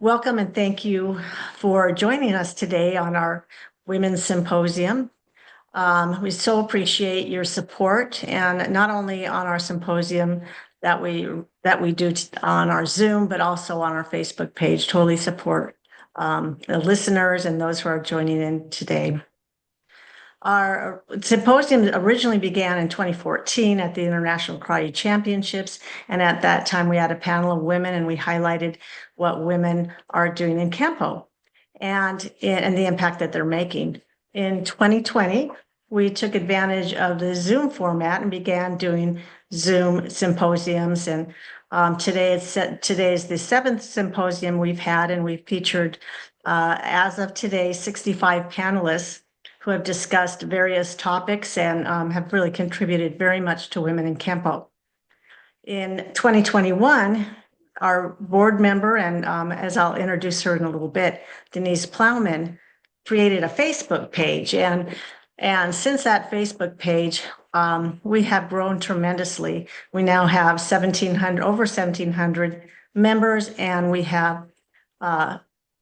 Welcome and thank you for joining us today on our Women's Symposium. We so appreciate your support, and not only on our symposium that we do on our Zoom, but also on our Facebook page. Totally support the listeners and those who are joining in today. Our symposium originally began in 2014 at the International Karate Championships, and at that time we had a panel of women and we highlighted what women are doing in Kenpo and the impact that they're making. In 2020, we took advantage of the Zoom format and began doing Zoom symposiums, and today is the 7th symposium we've had, and we've featured, as of today, 65 panelists who have discussed various topics and have really contributed very much to women in Kenpo. In 2021, our board member, and as I'll introduce her in a little bit, Denise Plowman, created a Facebook page. And since that Facebook page, we have grown tremendously. We now have over 1,700 members, and we have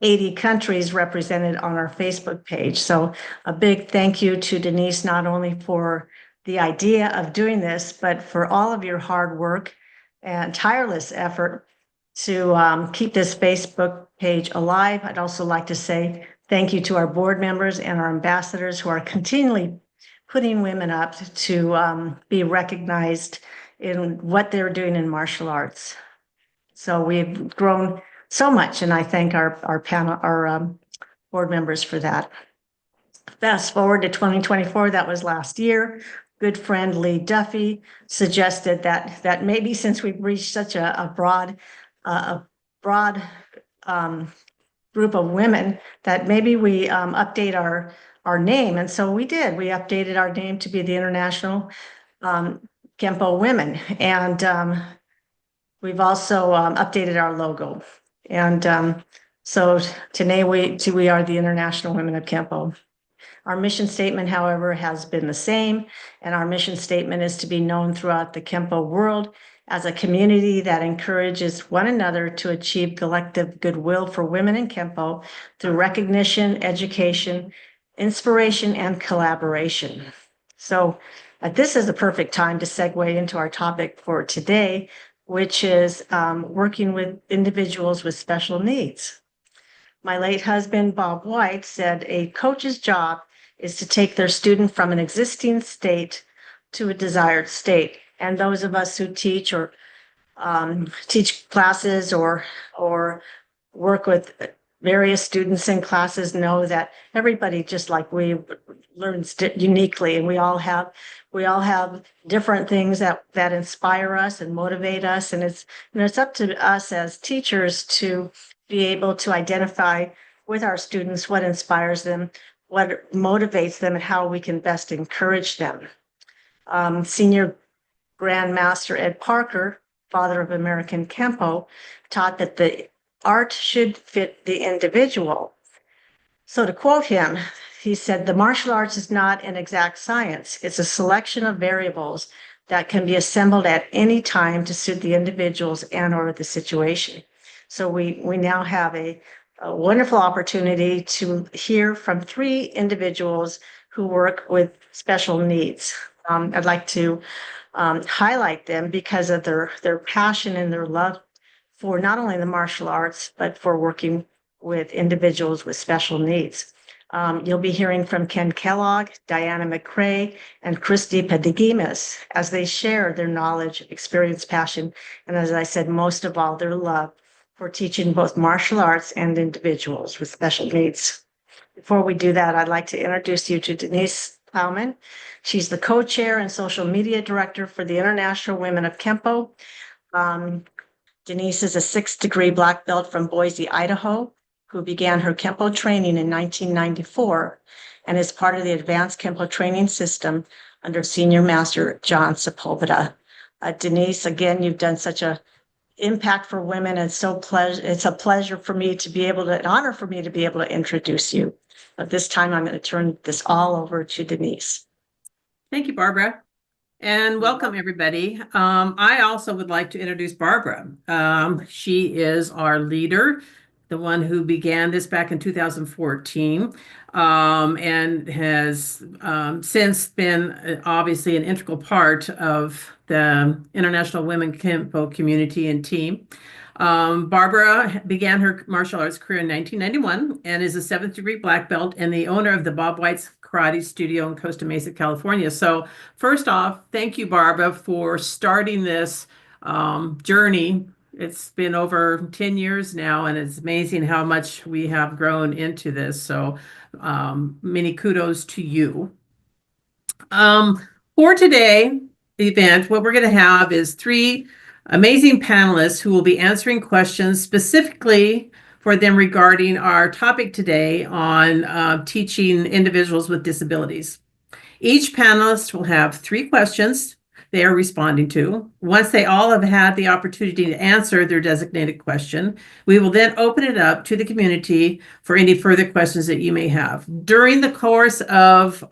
80 countries represented on our Facebook page. So a big thank you to Denise, not only for the idea of doing this, but for all of your hard work and tireless effort to keep this Facebook page alive. I'd also like to say thank you to our board members and our ambassadors who are continually putting women up to be recognized in what they're doing in martial arts. So we've grown so much, and I thank our panel, our board members for that. Fast forward to 2024, that was last year. Good friend Lee Duffy suggested that maybe since we've reached such a broad group of women, that maybe we update our name, and so we did. We updated our name to be the International Kenpo Women, and we've also updated our logo. And so today we are the International Women of Kenpo. Our mission statement, however, has been the same, and our mission statement is to be known throughout the Kenpo world as a community that encourages one another to achieve collective goodwill for women in Kenpo through recognition, education, inspiration, and collaboration. So this is the perfect time to segue into our topic for today, which is working with individuals with special needs. My late husband, Bob White, said a coach's job is to take their student from an existing state to a desired state. And those of us who teach or teach classes or work with various students in classes know that everybody, just like we, learns uniquely, and we all have different things that inspire us and motivate us, and it's up to us as teachers to be able to identify with our students what inspires them, what motivates them, and how we can best encourage them. Senior Grandmaster Ed Parker, father of American Kenpo, taught that the art should fit the individual. So to quote him, he said, "The martial arts is not an exact science. It's a selection of variables that can be assembled at any time to suit the individuals and or the situation." So we now have a wonderful opportunity to hear from 3 individuals who work with special needs. I'd like to highlight them because of their passion and their love for not only the martial arts, but for working with individuals with special needs. You'll be hearing from Ken Kellogg, Diana McCrae, and Christy Padigimas as they share their knowledge, experience, passion, and as I said, most of all, their love for teaching both martial arts and individuals with special needs. Before we do that, I'd like to introduce you to Denise Plowman. She's the co-chair and social media director for the International Women of Kenpo. Denise is a 6th degree black belt from Boise, Idaho, who began her Kenpo training in 1994 and is part of the advanced Kenpo training system under Senior Master John Sepulveda. Denise, again, you've done such an impact for women, and it's a pleasure for me to be able to, an honor for me to be able to introduce you. But this time I'm going to turn this all over to Denise. Thank you, Barbara. And welcome, everybody. I also would like to introduce Barbara. She is our leader the one who began this back in 2014, and has since been obviously an integral part of the International Women Kenpo community and team. Barbara began her martial arts career in 1991 and is a seventh degree black belt and the owner of the Bob White's Karate Studio in Costa Mesa, California. So first off, thank you, Barbara, for starting this journey. It's been over 10 years now, and it's amazing how much we have grown into this. So many kudos to you. For today event, what we're going to have is three amazing panelists who will be answering questions specifically for them regarding our topic today on teaching individuals with disabilities. Each panelist will have three questions they are responding to. Once they all have had the opportunity to answer their designated question, we will then open it up to the community for any further questions that you may have. During the course of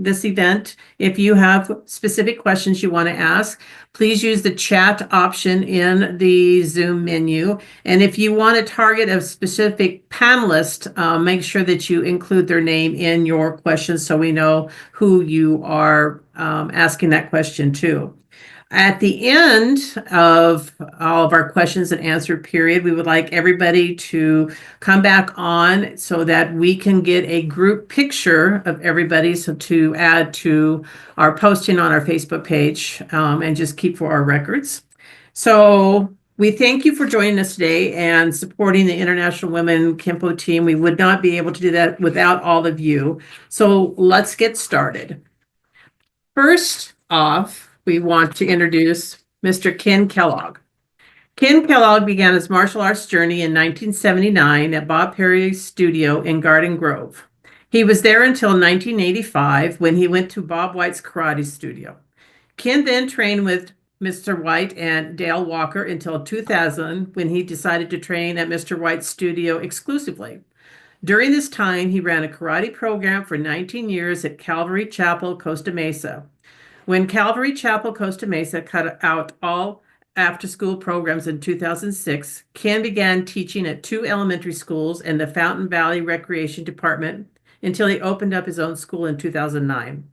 this event, if you have specific questions you want to ask, please use the chat option in the Zoom menu. And if you want to target a specific panelist, make sure that you include their name in your questions so we know who you are asking that question to. At the end of all of our questions and answer period, we would like everybody to come back on so that we can get a group picture of everybody, so to add to our posting on our Facebook page, and just keep for our records. So we thank you for joining us today and supporting the International Women Kenpo team. We would not be able to do that without all of you. So let's get started. First off, we want to introduce Mr. Ken Kellogg. Ken Kellogg began his martial arts journey in 1979 at Bob Perry's studio in Garden Grove. He was there until 1985 when he went to Bob White's karate studio. Ken then trained with Mr. White and Dale Walker until 2000 when he decided to train at Mr. White's studio exclusively. During this time, he ran a karate program for 19 years at Calvary Chapel, Costa Mesa. When Calvary Chapel, Costa Mesa cut out all after-school programs in 2006, Ken began teaching at two elementary schools and the Fountain Valley Recreation Department until he opened up his own school in 2009.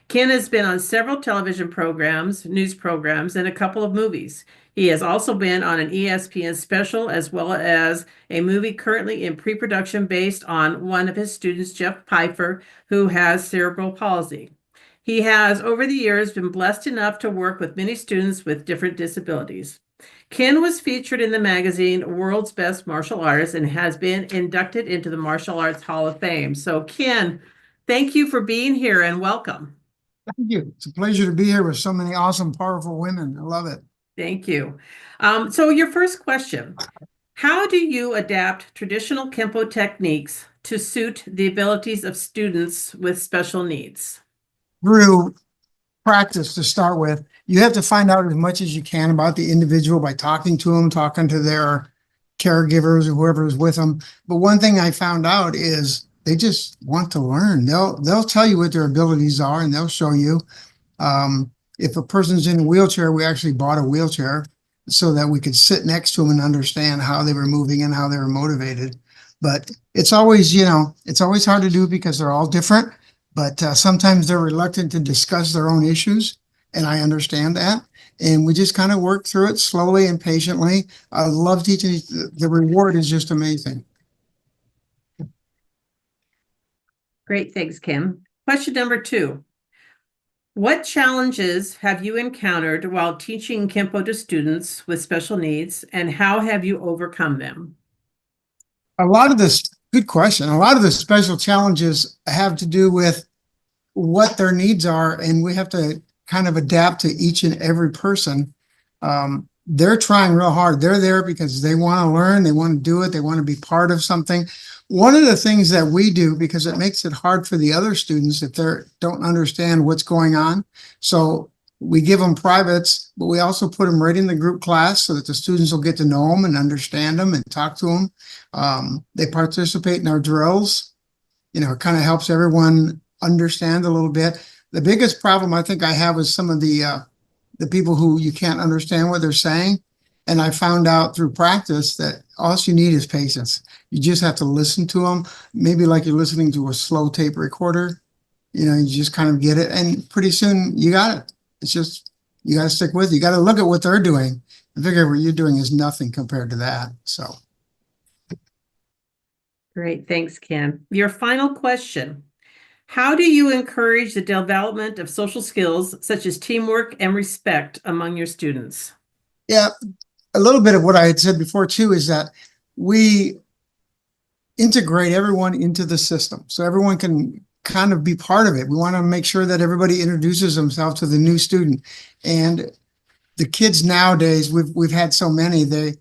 Ken has been on several television programs, news programs, and a couple of movies. He has also been on an ESPN special as well as a movie currently in pre-production based on one of his students, Jeff Pfeiffer, who has cerebral palsy. He has, over the years, been blessed enough to work with many students with different disabilities. Ken was featured in the magazine World's Best Martial Artists and has been inducted into the Martial Arts Hall of Fame. So, Ken, thank you for being here and welcome. Thank you. It's a pleasure to be here with so many awesome, powerful women. I love it. Thank you. So your first question, how do you adapt traditional Kenpo techniques to suit the abilities of students with special needs? Through practice to start with, you have to find out as much as you can about the individual by talking to them, talking to their caregivers or whoever is with them. But one thing I found out is they just want to learn. They'll tell you what their abilities are and they'll show you. If a person's in a wheelchair, we actually bought a wheelchair so that we could sit next to them and understand how they were moving and how they were motivated. But it's always, it's always hard to do because they're all different. But sometimes they're reluctant to discuss their own issues. And I understand that. And we just kind of work through it slowly and patiently. I love teaching. The reward is just amazing. Great, thanks, Kim. Question number 2. What challenges have you encountered while teaching Kenpo to students with special needs, and how have you overcome them? Good question. A lot of the special challenges have to do with what their needs are, and we have to kind of adapt to each and every person. They're trying real hard. They're there because they want to learn, they want to do it, they want to be part of something. One of the things that we do, because it makes it hard for the other students if they don't understand what's going on. So we give them privates, but we also put them right in the group class so that the students will get to know them and understand them and talk to them. They participate in our drills. It kind of helps everyone understand a little bit. The biggest problem I think I have is some of the people who you can't understand what they're saying. And I found out through practice that all you need is patience. You just have to listen to them, maybe like you're listening to a slow tape recorder. You know, you just kind of get it, and pretty soon you got it. It's just, you got to stick with it. You got to look at what they're doing and figure what you're doing is nothing compared to that. So. Great, thanks, Ken. Your final question. How do you encourage the development of social skills such as teamwork and respect among your students? Yeah, a little bit of what I had said before too is that we integrate everyone into the system so everyone can kind of be part of it. We want to make sure that everybody introduces themselves to the new student. And the kids nowadays, we've had so many, they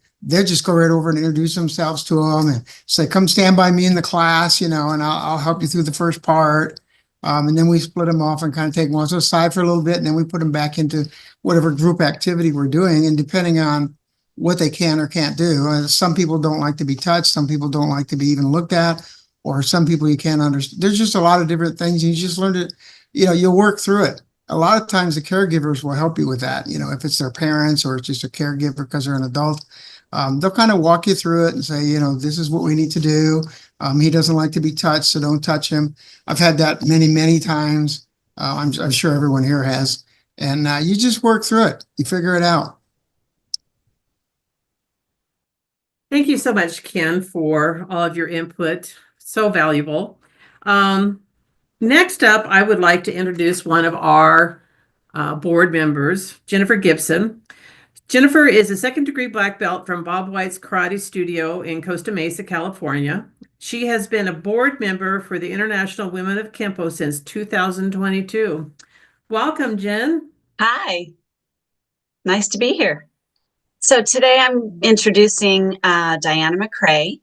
just go right over and introduce themselves to them and say, come stand by me in the class, you know, and I'll help you through the first part. And then we split them off and kind of take one aside for a little bit, and then we put them back into whatever group activity we're doing. And depending on what they can or can't do, some people don't like to be touched, some people don't like to be even looked at, or some people you can't understand. There's just a lot of different things. You just learn to, you know, you'll work through it. A lot of times the caregivers will help you with that. You know, if it's their parents or it's just a caregiver because they're an adult, they'll kind of walk you through it and say, you know, this is what we need to do. He doesn't like to be touched, so don't touch him. I've had that many, many times. I'm sure everyone here has. And you just work through it. You figure it out. Thank you so much, Ken, for all of your input. So valuable. Next up, I would like to introduce one of our board members, Jennifer Gibson. Jennifer is a second-degree black belt from Bob White's Karate Studio in Costa Mesa, California. She has been a board member for the International Women of Kenpo since 2022. Welcome, Jen. Hi, nice to be here. So today I'm introducing Diana McCrae.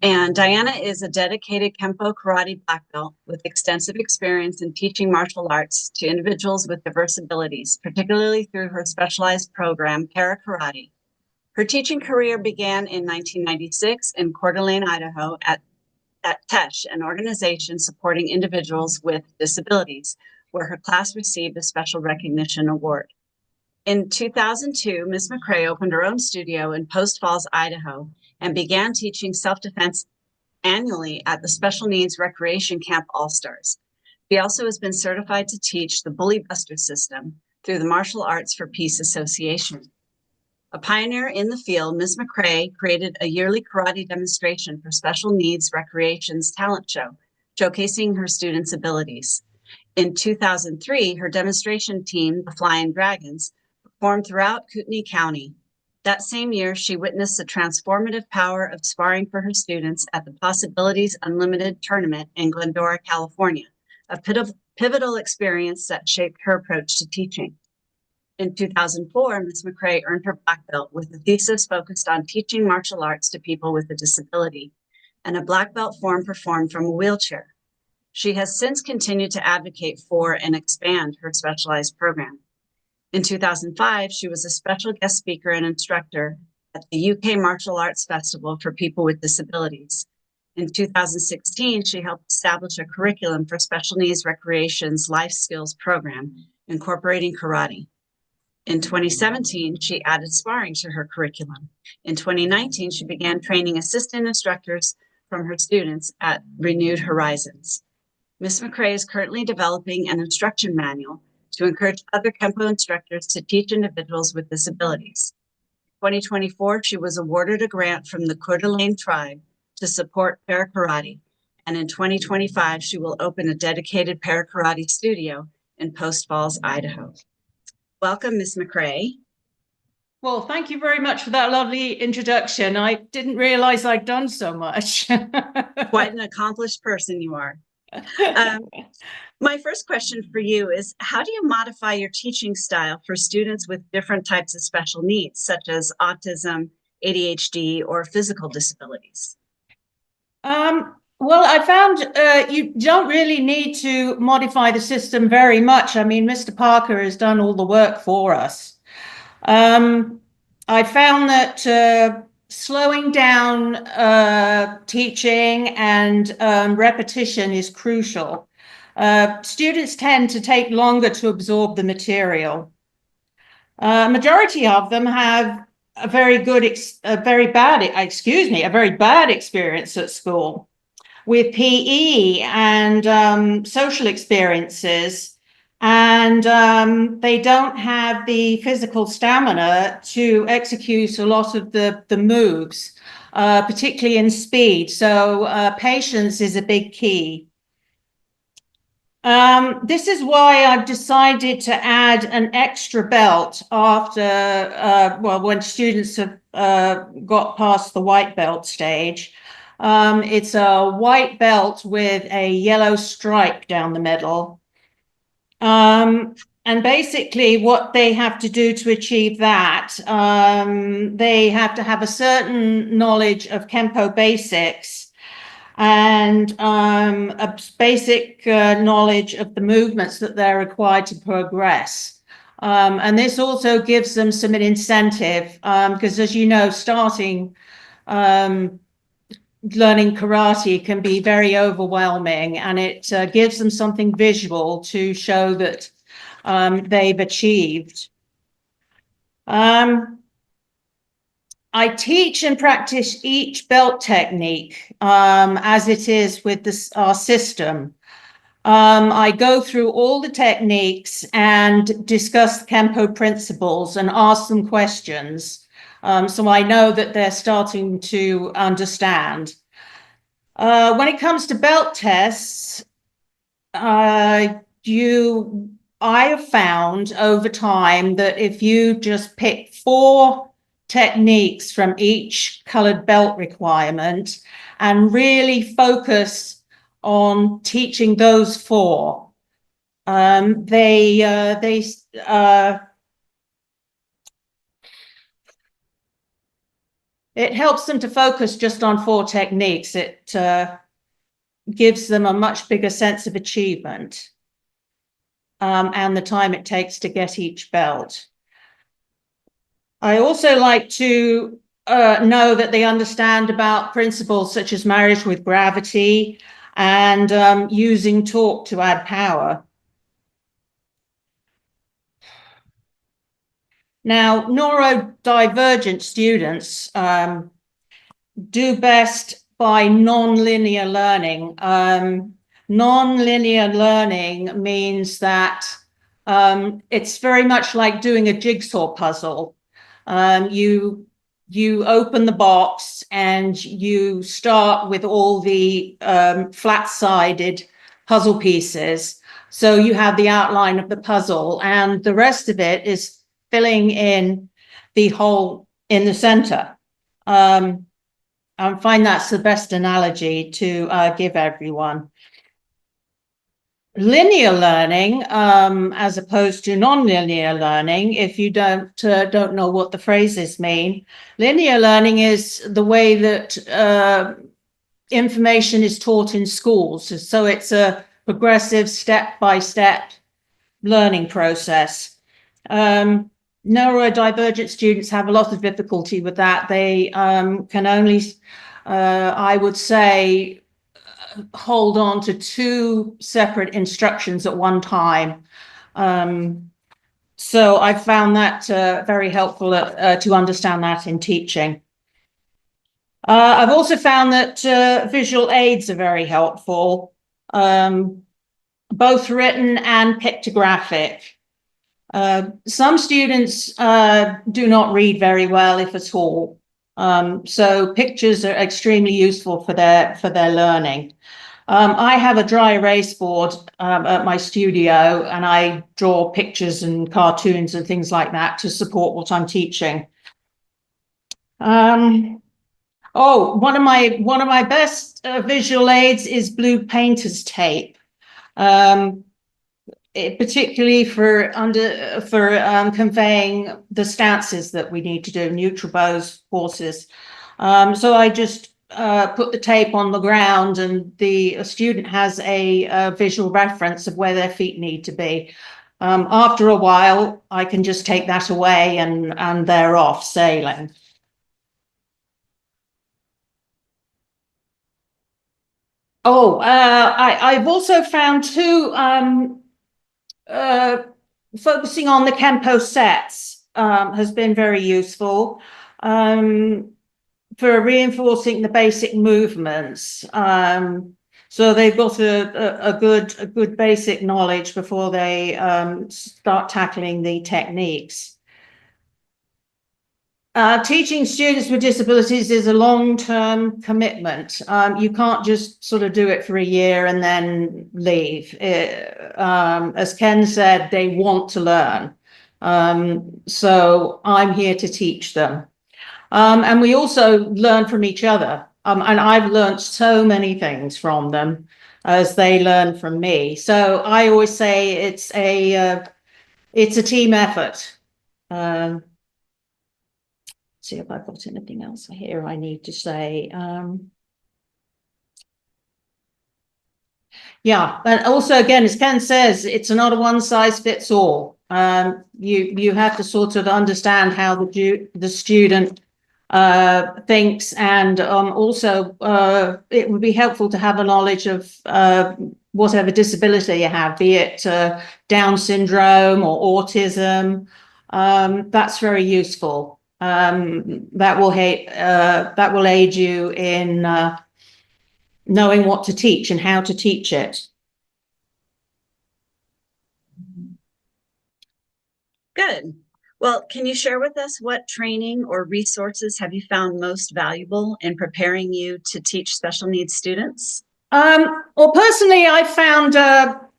And Diana is a dedicated Kenpo karate black belt with extensive experience in teaching martial arts to individuals with diverse abilities, particularly through her specialized program, Para Karate. Her teaching career began in 1996 in Coeur d'Alene, Idaho at TESH, an organization supporting individuals with disabilities, where her class received a special recognition award. In 2002, Ms. McCrae opened her own studio in Post Falls, Idaho, and began teaching self-defense annually at the Special Needs Recreation Camp All-Stars. She also has been certified to teach the Bully Buster system through the Martial Arts for Peace Association. A pioneer in the field, Ms. McCrae created a yearly karate demonstration for Special Needs Recreation's talent show, showcasing her students' abilities. In 2003, her demonstration team, the Flying Dragons, performed throughout Kootenai County. That same year, she witnessed the transformative power of sparring for her students at the Possibilities Unlimited tournament in Glendora, California, a pivotal experience that shaped her approach to teaching. In 2004, Ms. McCrae earned her black belt with a thesis focused on teaching martial arts to people with a disability and a black belt form performed from a wheelchair. She has since continued to advocate for and expand her specialized program. In 2005, she was a special guest speaker and instructor at the UK Martial Arts Festival for people with disabilities. In 2016, she helped establish a curriculum for Special Needs Recreation's Life Skills program, incorporating karate. In 2017, she added sparring to her curriculum. In 2019, she began training assistant instructors from her students at Renewed Horizons. Ms. McCrae is currently developing an instruction manual to encourage other Kenpo instructors to teach individuals with disabilities. In 2024, she was awarded a grant from the Coeur d'Alene tribe to support para karate. And in 2025, she will open a dedicated para karate studio in Post Falls, Idaho. Welcome, Ms. McCrae. Well, thank you very much for that lovely introduction. I didn't realize I'd done so much. Quite an accomplished person you are. My first question for you is, how do you modify your teaching style for students with different types of special needs, such as autism, ADHD, or physical disabilities? Well, I found you don't really need to modify the system very much. I mean, Mr. Parker has done all the work for us. I found that slowing down teaching and repetition is crucial. Students tend to take longer to absorb the material. Majority of them have a very bad experience at school with PE and social experiences, and they don't have the physical stamina to execute a lot of the moves, particularly in speed. So patience is a big key. This is why I've decided to add an extra belt after, when students have got past the white belt stage. It's a white belt with a yellow stripe down the middle. And basically what they have to do to achieve that, they have to have a certain knowledge of Kenpo basics and a basic knowledge of the movements that they're required to progress. And this also gives them some incentive, because as you know, starting learning karate can be very overwhelming, and it gives them something visual to show that they've achieved. I teach and practice each belt technique as it is with our system. I go through all the techniques and discuss the Kenpo principles and ask them questions. So I know that they're starting to understand. When it comes to belt tests, I have found over time that if you just pick 4 techniques from each colored belt requirement and really focus on teaching those 4, it helps them to focus just on 4 techniques. It gives them a much bigger sense of achievement and the time it takes to get each belt. I also like to know that they understand about principles such as marriage with gravity and using torque to add power. Now, neurodivergent students do best by non-linear learning. Non-linear learning means that it's very much like doing a jigsaw puzzle. You open the box and you start with all the flat-sided puzzle pieces. So you have the outline of the puzzle, and the rest of it is filling in the hole in the center. I find that's the best analogy to give everyone. Linear learning, as opposed to non-linear learning, if you don't know what the phrases mean, linear learning is the way that information is taught in schools. So it's a progressive step-by-step learning process. Neurodivergent students have a lot of difficulty with that. They can only, I would say, hold on to 2 separate instructions at one time. So I found that very helpful to understand that in teaching. I've also found that visual aids are very helpful, both written and pictographic. Some students do not read very well, if at all. So pictures are extremely useful for their learning. I have a dry erase board at my studio, and I draw pictures and cartoons and things like that to support what I'm teaching. One of my best visual aids is blue painter's tape. Particularly for conveying the stances that we need to do, neutral bows, horses. So I just put the tape on the ground, and the student has a visual reference of where their feet need to be. After a while, I can just take that away and they're off sailing. I've also found too, focusing on the Kenpo sets has been very useful. for reinforcing the basic movements. So they've got a good basic knowledge before they start tackling the techniques. Teaching students with disabilities is a long-term commitment. You can't just sort of do it for a year and then leave. As Ken said, they want to learn. So I'm here to teach them. And we also learn from each other. And I've learned so many things from them as they learn from me. So I always say it's a team effort. See if I've got anything else here I need to say. Yeah, and also again, as Ken says, it's not a one size fits all. You have to sort of understand how the student thinks, and also it would be helpful to have a knowledge of whatever disability you have, be it Down syndrome or autism. That's very useful. That will aid you in knowing what to teach and how to teach it. Good. Well, can you share with us what training or resources have you found most valuable in preparing you to teach special needs students? Well, personally, I found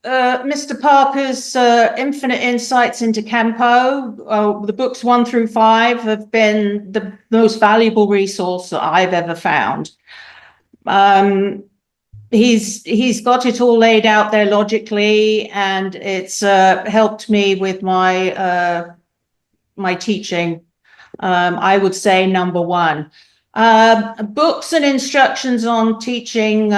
Mr. Parker's Infinite Insights into Kenpo. The books 1 through 5 have been the most valuable resource that I've ever found. He's got it all laid out there logically, and it's helped me with my my teaching. I would say number one. Books and instructions on teaching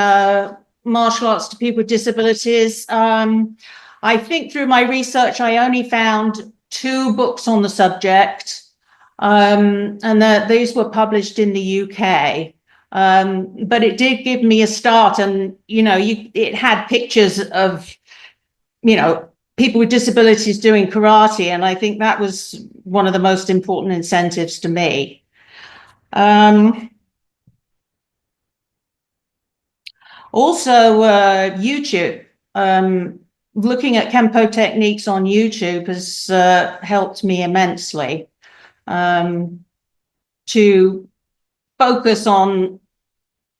martial arts to people with disabilities. I think through my research, I only found 2 books on the subject, and these were published in the UK. But it did give me a start, and it had pictures of people with disabilities doing karate, and I think that was one of the most important incentives to me. Also, YouTube. Looking at Kenpo techniques on YouTube has helped me immensely to focus on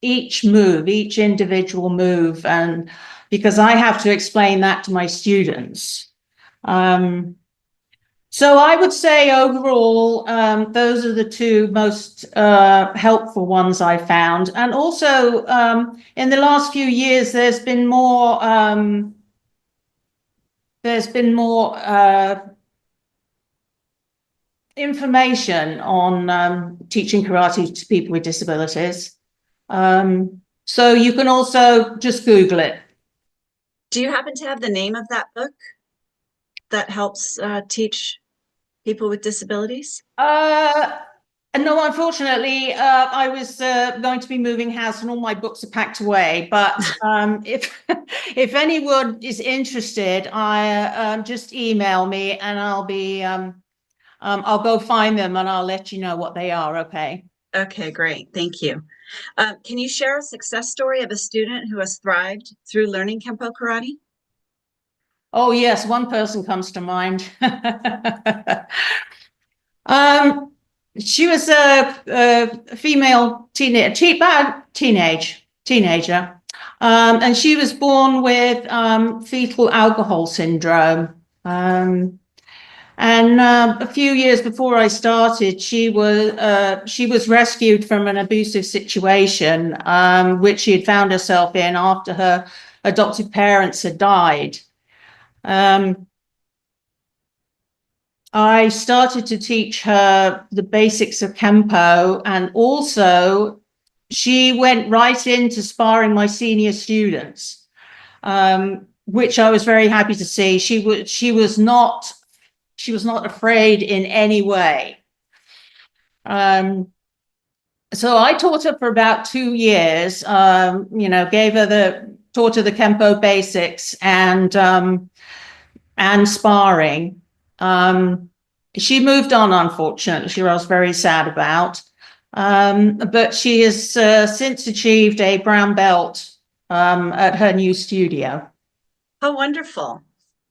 each move, each individual move, and because I have to explain that to my students. So I would say overall, those are the 2 most helpful ones I found. And also in the last few years, there's been more information on teaching karate to people with disabilities. So you can also just Google it. Do you happen to have the name of that book that helps teach people with disabilities? No, unfortunately, I was going to be moving house and all my books are packed away. But if anyone is interested, just email me and I'll go find them and I'll let you know what they are. Okay. Okay, great. Thank you. Can you share a success story of a student who has thrived through learning Kenpo karate? Oh, yes. One person comes to mind. She was a female teenager, and she was born with fetal alcohol syndrome. And a few years before I started, she was rescued from an abusive situation, which she had found herself in after her adoptive parents had died. I started to teach her the basics of Kenpo, and also she went right into sparring my senior students, which I was very happy to see. She was not afraid in any way. So I taught her for about 2 years, taught her the Kenpo basics and sparring. She moved on, unfortunately, which I was very sad about. But she has since achieved a brown belt at her new studio. How wonderful.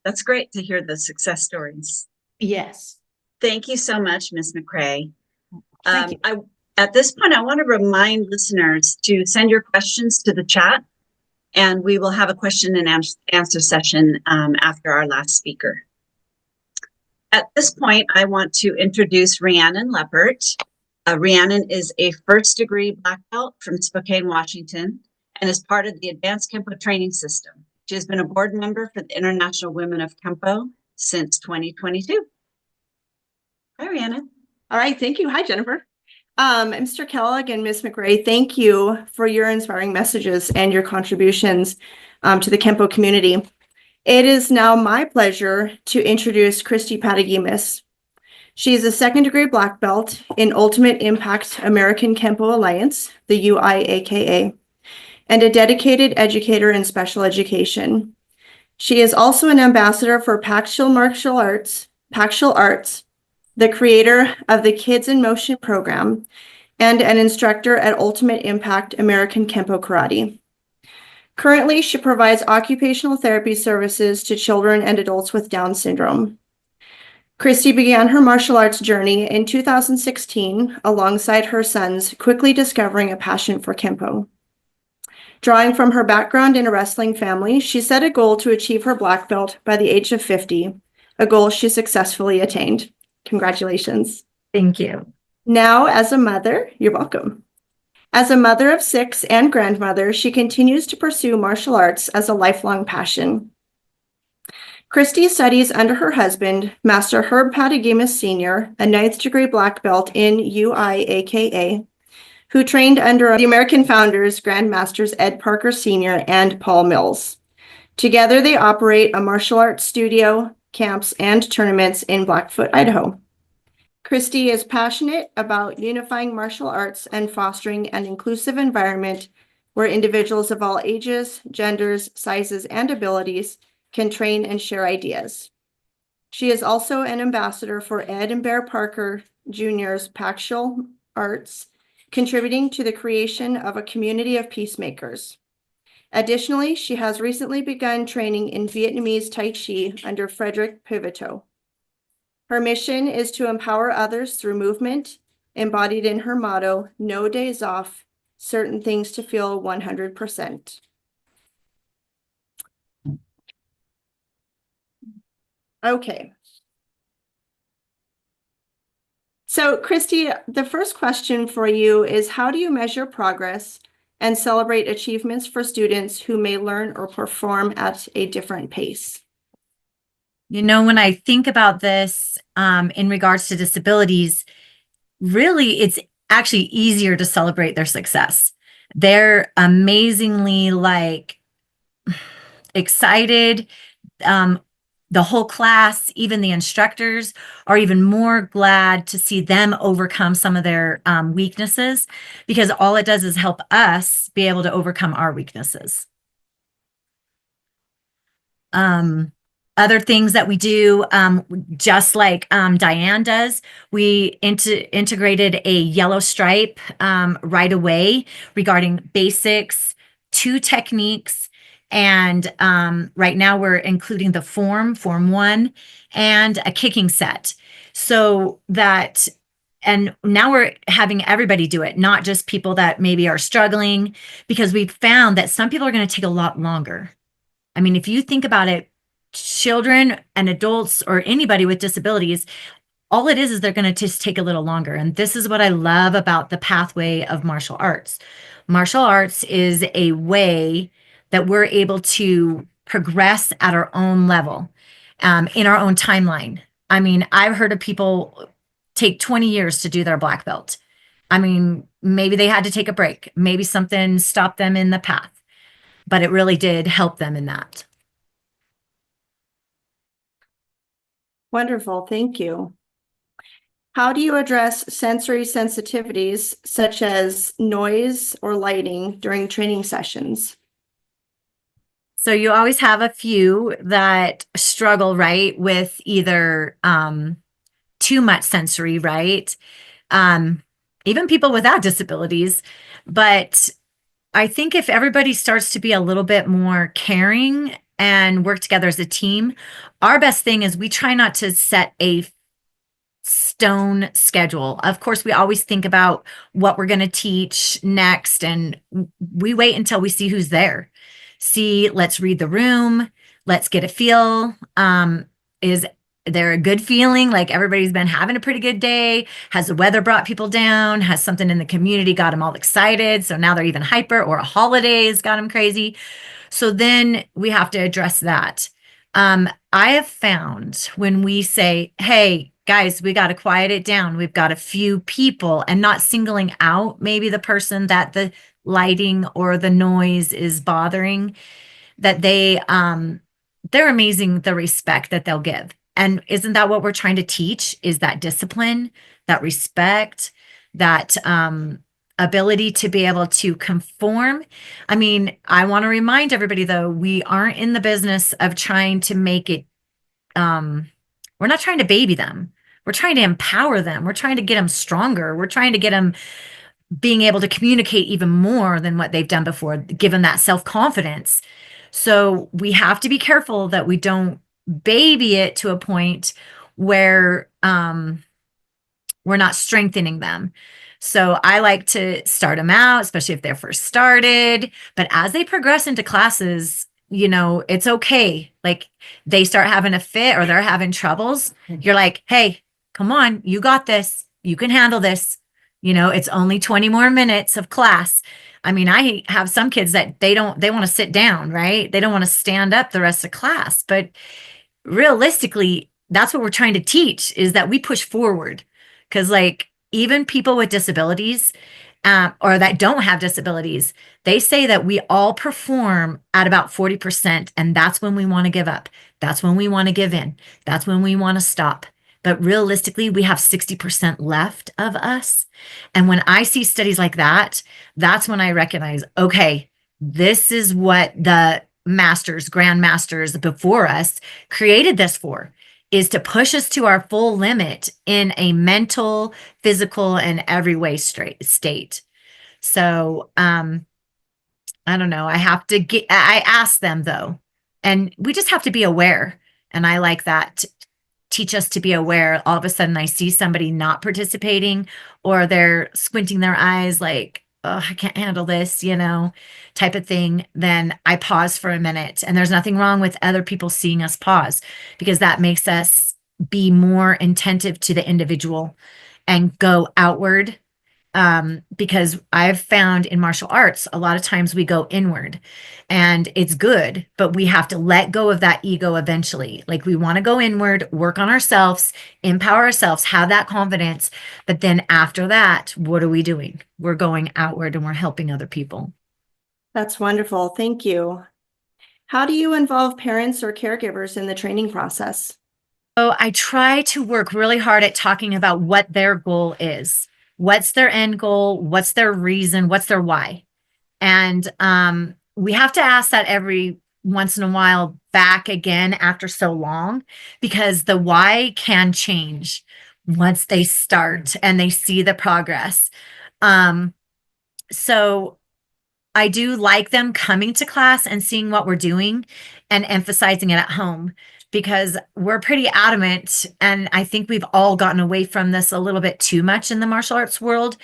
That's great to hear the success stories. Yes. Thank you so much, Ms. McCrae. Thank you. At this point, I want to remind listeners to send your questions to the chat, and we will have a question and answer session after our last speaker. At this point, I want to introduce Rhiannon Leppert. Rhiannon is a first-degree Black Belt from Spokane, Washington, and is part of the Advanced Kenpo Training System. She has been a board member for the International Women of Kenpo since 2022. Hi, Rhiannon. All right, thank you. Hi, Jennifer. Mr. Kellogg and Ms. McRae, thank you for your inspiring messages and your contributions to the Kenpo community. It is now my pleasure to introduce Christy Patagimis. She is a second-degree Black Belt in Ultimate Impact American Kenpo Alliance, the UIAKA, and a dedicated educator in special education. She is also an ambassador for Paxial Martial Arts, the creator of the Kids in Motion program, and an instructor at Ultimate Impact American Kenpo Karate. Currently, she provides occupational therapy services to children and adults with Down syndrome. Christy began her martial arts journey in 2016 alongside her sons, quickly discovering a passion for Kenpo. Drawing from her background in a wrestling family, she set a goal to achieve her black belt by the age of 50, a goal she successfully attained. Congratulations. Thank you. Now, as a mother, you're welcome. As a mother of 6 and grandmother, she continues to pursue martial arts as a lifelong passion. Christy studies under her husband, Master Herb Patagimis Sr., a 9th degree black belt in UIAKA, who trained under the American founders, Grandmasters Ed Parker Sr. and Paul Mills. Together, they operate a martial arts studio, camps, and tournaments in Blackfoot, Idaho. Christy is passionate about unifying martial arts and fostering an inclusive environment where individuals of all ages, genders, sizes, and abilities can train and share ideas. She is also an ambassador for Ed and Bear Parker Jr.'s Paxial Arts, contributing to the creation of a community of peacemakers. Additionally, she has recently begun training in Vietnamese Tai Chi under Frederick Pivoteau. Her mission is to empower others through movement, embodied in her motto, "No days off, certain things to feel 100%. Okay. So, Christy, the first question for you is, how do you measure progress and celebrate achievements for students who may learn or perform at a different pace? You know, when I think about this in regards to disabilities, really, it's actually easier to celebrate their success. They're amazingly excited. The whole class, even the instructors, are even more glad to see them overcome some of their weaknesses, because all it does is help us be able to overcome our weaknesses. Other things that we do, just like Diane does, we integrated a yellow stripe right away regarding basics, 2 techniques, and right now we're including the form 1, and a kicking set. So that, and now we're having everybody do it, not just people that maybe are struggling, because we've found that some people are going to take a lot longer. I mean, if you think about it, children and adults or anybody with disabilities, all it is they're going to just take a little longer. And this is what I love about the pathway of martial arts. Martial arts is a way that we're able to progress at our own level, in our own timeline. I mean, I've heard of people take 20 years to do their black belt. I mean, maybe they had to take a break. Maybe something stopped them in the path, but it really did help them in that. Wonderful, thank you. How do you address sensory sensitivities such as noise or lighting during training sessions? So you always have a few that struggle, right, with either too much sensory, right? Even people without disabilities. But I think if everybody starts to be a little bit more caring and work together as a team, our best thing is we try not to set a stone schedule. Of course, we always think about what we're going to teach next, and we wait until we see who's there. See, let's read the room, let's get a feel. Is there a good feeling? Like everybody's been having a pretty good day? Has the weather brought people down? Has something in the community got them all excited? So now they're even hyper, or a holiday has got them crazy. So then we have to address that. I have found when we say, hey, guys, we got to quiet it down. We've got a few people, and not singling out maybe the person that the lighting or the noise is bothering, that they're amazing, the respect that they'll give. And isn't that what we're trying to teach, is that discipline, that respect, that ability to be able to conform. I mean, I want to remind everybody though, we aren't in the business of trying to make it, we're not trying to baby them. We're trying to empower them. We're trying to get them stronger. We're trying to get them being able to communicate even more than what they've done before, give them that self-confidence. So we have to be careful that we don't baby it to a point where we're not strengthening them. So I like to start them out, especially if they're first started. But as they progress into classes, it's okay. Like they start having a fit or they're having troubles. You're like, hey, come on, you got this. You can handle this. It's only 20 more minutes of class. I mean, I have some kids that they want to sit down, right? They don't want to stand up the rest of class. But realistically, that's what we're trying to teach, is that we push forward. Because like even people with disabilities or that don't have disabilities, they say that we all perform at about 40. And that's when we want to give up. That's when we want to give in. That's when we want to stop. But realistically, we have 60% left of us. And when I see studies like that, that's when I recognize, okay, this is what the grandmasters before us created this for, is to push us to our full limit in a mental, physical, and every way state. So I don't know. I ask them though, and we just have to be aware. And I like that. Teach us to be aware. All of a sudden I see somebody not participating, or they're squinting their eyes like, oh, I can't handle this, type of thing. Then I pause for a minute, and there's nothing wrong with other people seeing us pause, because that makes us be more attentive to the individual and go outward. Because I've found in martial arts, a lot of times we go inward, and it's good, but we have to let go of that ego eventually. Like we want to go inward, work on ourselves, empower ourselves, have that confidence. But then after that, what are we doing? We're going outward and we're helping other people. That's wonderful. Thank you. How do you involve parents or caregivers in the training process? So I try to work really hard at talking about what their goal is. What's their end goal? What's their reason? What's their why? And we have to ask that every once in a while back again after so long, because the why can change once they start and they see the progress. So I do like them coming to class and seeing what we're doing and emphasizing it at home, because we're pretty adamant. And I think we've all gotten away from this a little bit too much in the martial arts world,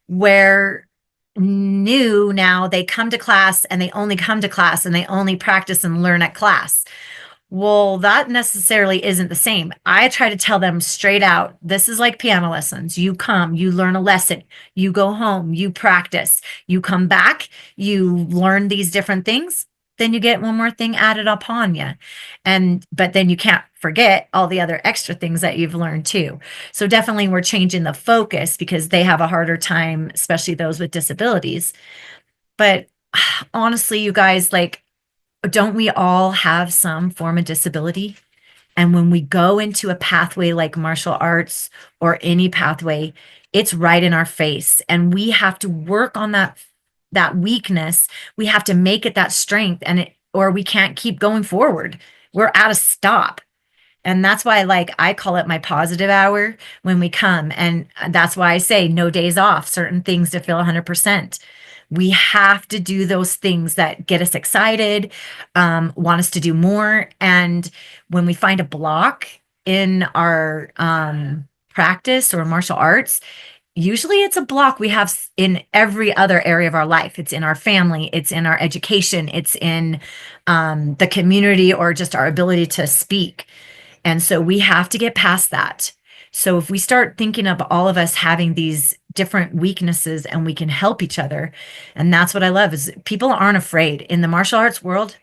where now they come to class and they only come to class and they only practice and learn at class. Well, that necessarily isn't the same. I try to tell them straight out, this is like piano lessons. You come, you learn a lesson, you go home, you practice, you come back, you learn these different things, then you get one more thing added upon you. But then you can't forget all the other extra things that you've learned too. So definitely we're changing the focus, because they have a harder time, especially those with disabilities. But honestly, you guys, like, don't we all have some form of disability? And when we go into a pathway like martial arts or any pathway, it's right in our face. And we have to work on that weakness. We have to make it that strength, or we can't keep going forward. We're at a stop. And that's why, like, I call it my positive hour when we come. And that's why I say no days off, certain things to feel 100%. We have to do those things that get us excited, want us to do more. And when we find a block in our practice or martial arts, usually it's a block we have in every other area of our life. It's in our family, it's in our education, it's in the community, or just our ability to speak. And so we have to get past that. So if we start thinking of all of us having these different weaknesses and we can help each other, and that's what I love is people aren't afraid in the martial arts world.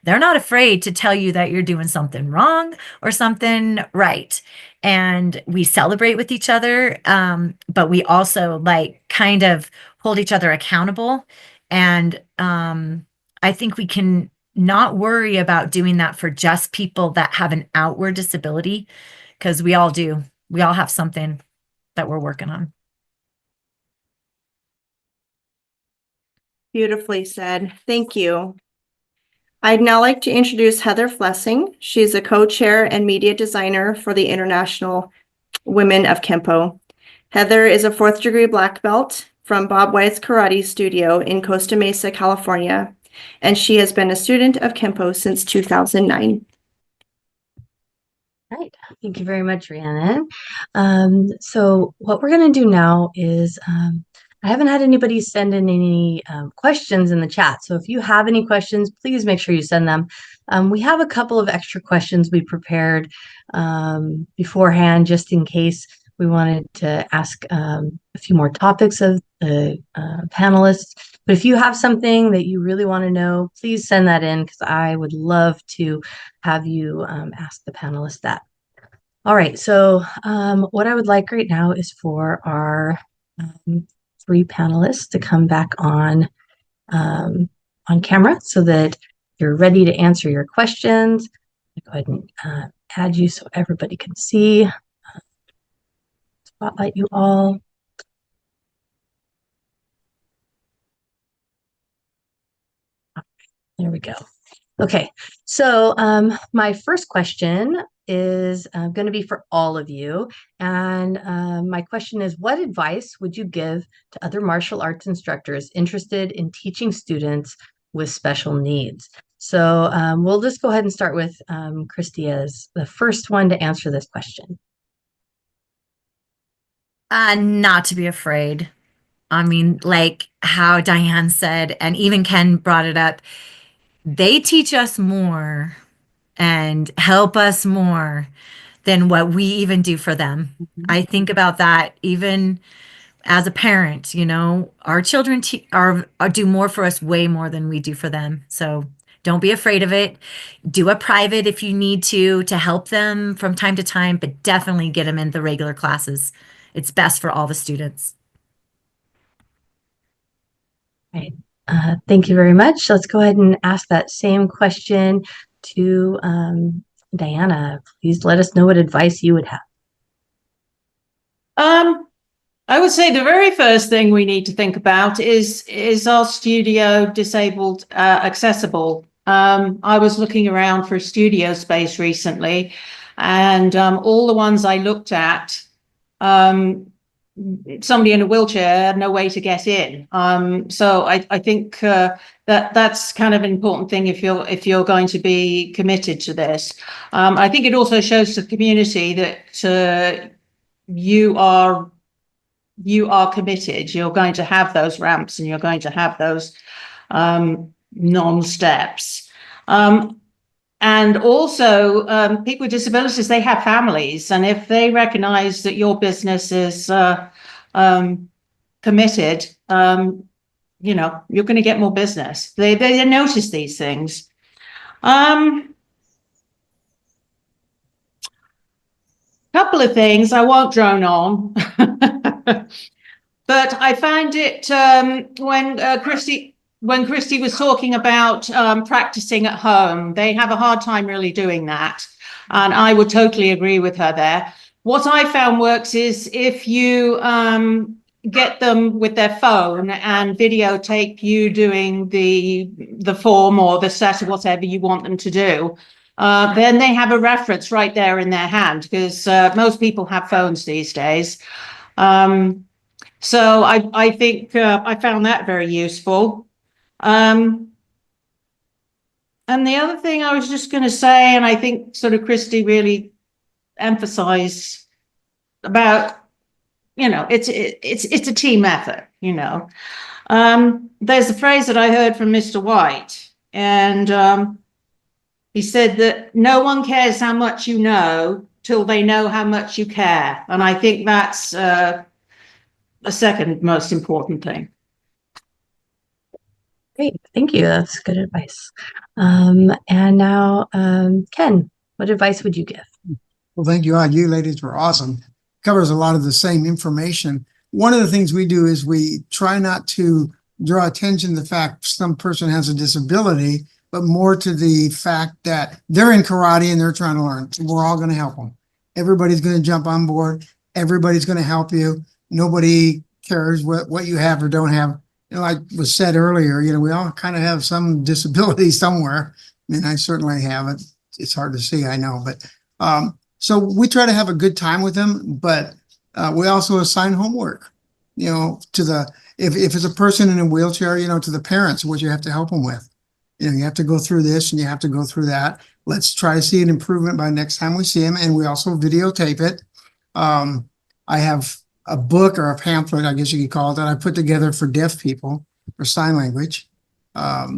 They're not afraid to tell you that you're doing something wrong or something right. And we celebrate with each other, but we also like kind of hold each other accountable. And I think we can not worry about doing that for just people that have an outward disability, because we all do. We all have something that we're working on. Beautifully said. Thank you. I'd now like to introduce Heather Flessing. She's a co-chair and media designer for the International Women of Kenpo. Heather is a 4th degree black belt from Bob White's Karate Studio in Costa Mesa, California, and she has been a student of Kenpo since 2009. Right. Thank you very much, Rhiannon. So what we're going to do now is I haven't had anybody send in any questions in the chat. So if you have any questions, please make sure you send them. We have a couple of extra questions we prepared beforehand, just in case we wanted to ask a few more topics of the panelists. But if you have something that you really want to know, please send that in, because I would love to have you ask the panelists that. All right, so what I would like right now is for our 3 panelists to come back on camera so that you're ready to answer your questions. Go ahead and add you so everybody can see. Spotlight you all. There we go. Okay, so my first question is going to be for all of you. And my question is, what advice would you give to other martial arts instructors interested in teaching students with special needs? So we'll just go ahead and start with Christy as the first one to answer this question. Not to be afraid. I mean, like how Diane said, and even Ken brought it up, they teach us more and help us more than what we even do for them. I think about that even as a parent, you know, our children are do more for us, way more than we do for them. So don't be afraid of it. Do a private if you need to help them from time to time, but definitely get them in the regular classes. It's best for all the students. Right. Thank you very much. Let's go ahead and ask that same question to Diana. Please let us know what advice you would have. I would say the very first thing we need to think about is our studio disabled accessible? I was looking around for a studio space recently, and all the ones I looked at, somebody in a wheelchair had no way to get in. So I think that's kind of an important thing if you're going to be committed to this. I think it also shows to the community that you are committed. You're going to have those ramps and you're going to have those non-steps. And also, people with disabilities, they have families. And if they recognize that your business is committed, you know, you're going to get more business. They notice these things. Couple of things I won't drone on. But I found it when Christy was talking about practicing at home, they have a hard time really doing that. And I would totally agree with her there. What I found works is if you get them with their phone and videotape you doing the form or the set or whatever you want them to do, then they have a reference right there in their hand, because most people have phones these days. So I think I found that very useful. And the other thing I was just going to say, and I think sort of Christy really emphasized about, it's a team effort, There's a phrase that I heard from Mr. White, and he said that no one cares how much you know till they know how much you care. And I think that's the second most important thing. Great, thank you. That's good advice. And now, Ken, what advice would you give? Well, thank you. You ladies were awesome. Covers a lot of the same information. One of the things we do is we try not to draw attention to the fact some person has a disability, but more to the fact that they're in karate and they're trying to learn. So we're all going to help them. Everybody's going to jump on board. Everybody's going to help you. Nobody cares what you have or don't have. Like was said earlier, we all kind of have some disability somewhere. I mean, I certainly have it. It's hard to see, I know, but so we try to have a good time with them, but we also assign homework, to the, if it's a person in a wheelchair, to the parents, what you have to help them with. You have to go through this and you have to go through that. Let's try to see an improvement by next time we see them. And we also videotape it. I have a book or a pamphlet, I guess you could call it, that I put together for deaf people for sign language.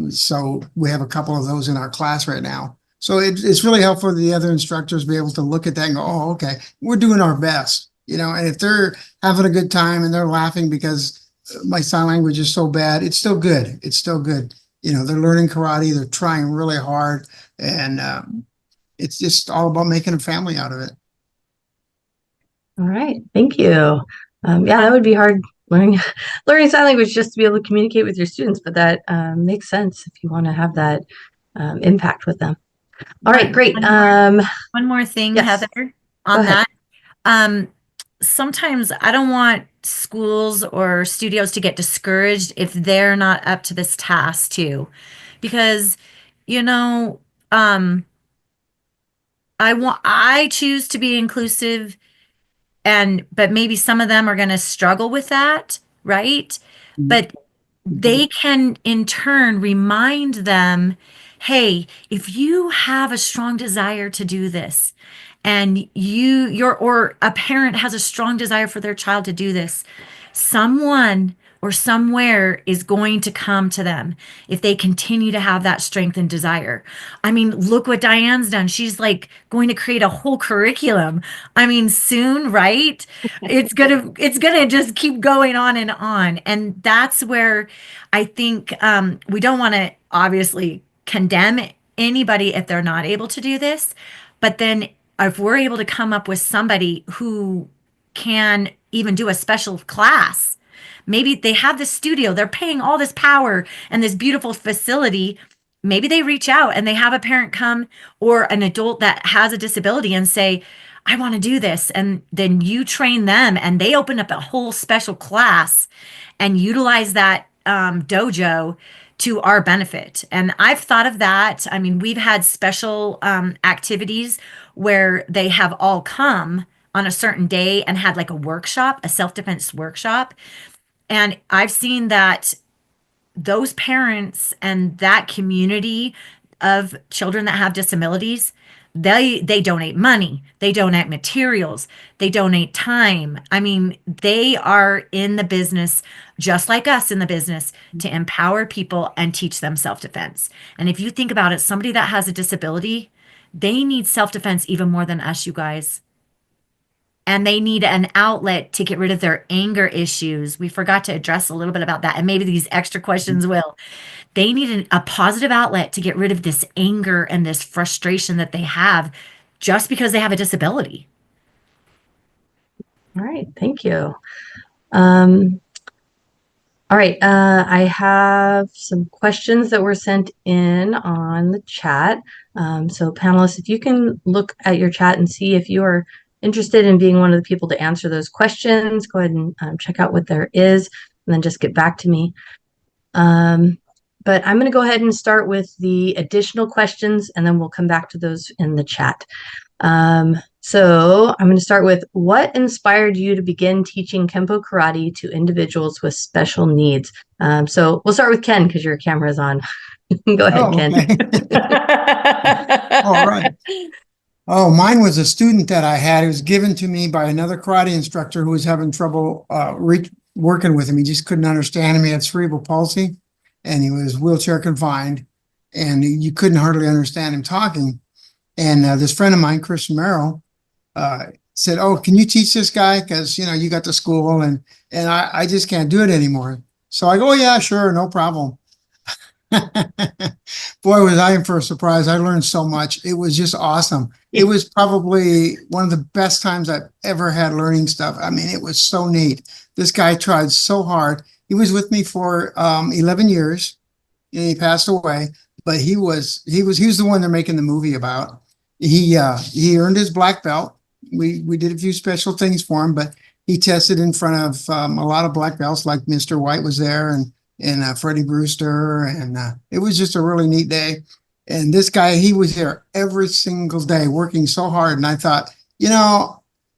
So we have a couple of those in our class right now. So it's really helpful for the other instructors to be able to look at that and go, oh, okay, we're doing our best, and if they're having a good time and they're laughing because my sign language is so bad, it's still good. It's still good. They're learning karate, they're trying really hard, and it's just all about making a family out of it. All right, thank you. Yeah, that would be hard learning sign language just to be able to communicate with your students, but that makes sense if you want to have that impact with them. All right, great. One more thing, yes. Heather, on that. Sometimes I don't want schools or studios to get discouraged if they're not up to this task too, because I choose to be inclusive, but maybe some of them are going to struggle with that, right? But they can in turn remind them, hey, if you have a strong desire to do this, and or a parent has a strong desire for their child to do this, someone or somewhere is going to come to them if they continue to have that strength and desire. I mean, look what Diane's done. She's like going to create a whole curriculum. I mean, soon, right? It's gonna just keep going on. And that's where I think we don't want to obviously condemn anybody if they're not able to do this. But then if we're able to come up with somebody who can even do a special class, maybe they have this studio, they're paying all this power and this beautiful facility. Maybe they reach out and they have a parent come or an adult that has a disability and say, I want to do this. And then you train them and they open up a whole special class and utilize that dojo to our benefit. And I've thought of that. I mean, we've had special activities where they have all come on a certain day and had like a workshop, a self-defense workshop. And I've seen that those parents and that community of children that have disabilities, they donate money, they donate materials, they donate time. I mean, they are in the business, just like us in the business, to empower people and teach them self-defense. And if you think about it, somebody that has a disability, they need self-defense even more than us, you guys. And they need an outlet to get rid of their anger issues. We forgot to address a little bit about that, and maybe these extra questions will. They need a positive outlet to get rid of this anger and this frustration that they have just because they have a disability. All right, thank you. All right, I have some questions that were sent in on the chat. So panelists, if you can look at your chat and see if you are interested in being one of the people to answer those questions, go ahead and check out what there is, and then just get back to me. but I'm going to go ahead and start with the additional questions, and then we'll come back to those in the chat. So I'm going to start with, what inspired you to begin teaching Kenpo karate to individuals with special needs? So we'll start with Ken because your camera is on. Go ahead, Oh, Ken. okay. All right. Oh, mine was a student that I had. It was given to me by another karate instructor who was having trouble working with him. He just couldn't understand him. He had cerebral palsy and he was wheelchair confined, and you couldn't hardly understand him talking. And this friend of mine, Chris Merrill, said, "Oh, can you teach this guy? Because you got to school and I just can't do it anymore." So I go, "Oh, yeah, sure, no problem." Boy, was I in for a surprise. I learned so much. It was just awesome. It was probably one of the best times I've ever had learning stuff. I mean, it was so neat. This guy tried so hard. He was with me for 11 years, and he passed away, but he was the one they're making the movie about. He earned his black belt. We did a few special things for him, but he tested in front of a lot of black belts, like Mr. White was there, and Freddie Brewster, and it was just a really neat day. And this guy, he was there every single day working so hard. And I thought,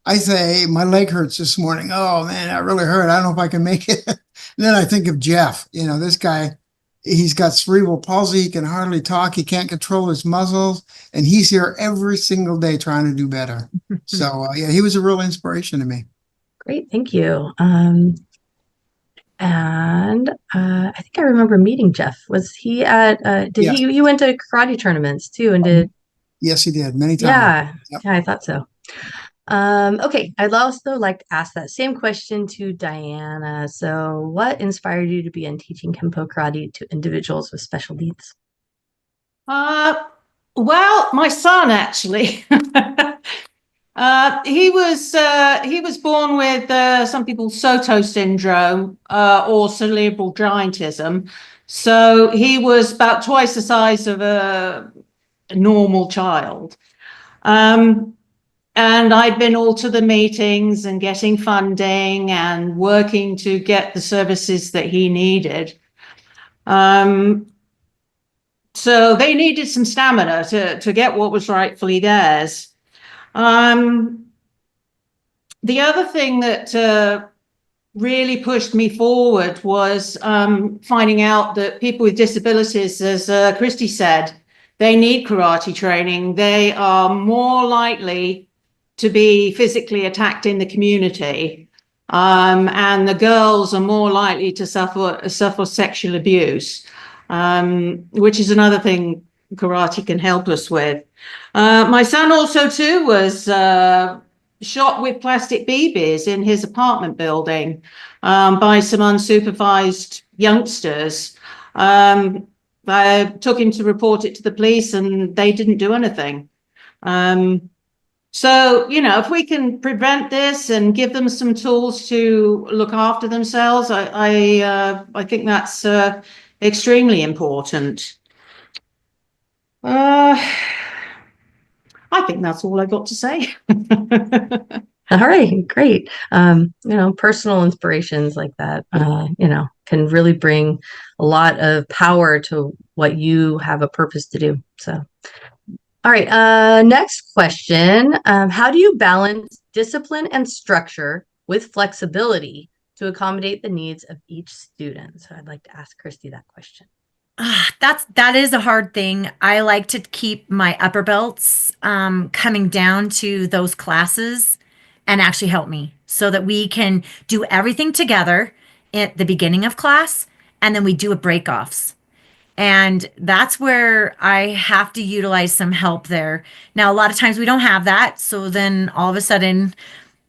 I say, my leg hurts this morning. Oh man, that really hurt. I don't know if I can make it. And then I think of Jeff, this guy, he's got cerebral palsy. He can hardly talk. He can't control his muscles. And he's here every single day trying to do better. So yeah, he was a real inspiration to me. Great, thank you. And I think I remember meeting Jeff. Was he at, Yes. you went to karate tournaments too and did? Yes, he did many times. Yeah, Yep. yeah, I thought so. Okay, I'd also like to ask that same question to Diana. So what inspired you to begin teaching Kenpo karate to individuals with special needs? Well, my son actually. He was born with some people Soto syndrome or cerebral giantism. So he was about twice the size of a normal child. And I'd been all to the meetings and getting funding and working to get the services that he needed. So they needed some stamina to get what was rightfully theirs. The other thing that really pushed me forward was finding out that people with disabilities, as Christy said, they need karate training. They are more likely to be physically attacked in the community, and the girls are more likely to suffer sexual abuse, which is another thing karate can help us with. My son also too was shot with plastic BBs in his apartment building by some unsupervised youngsters. I took him to report it to the police and they didn't do anything. So, if we can prevent this and give them some tools to look after themselves, I think that's extremely important. I think that's all I got to say. All right, great. Personal inspirations like that, can really bring a lot of power to what you have a purpose to do. So, all right, next question. How do you balance discipline and structure with flexibility to accommodate the needs of each student? So I'd like to ask Christy that question. That is a hard thing. I like to keep my upper belts coming down to those classes and actually help me so that we can do everything together at the beginning of class, and then we do a break offs. And that's where I have to utilize some help there. Now, a lot of times we don't have that. So then all of a sudden,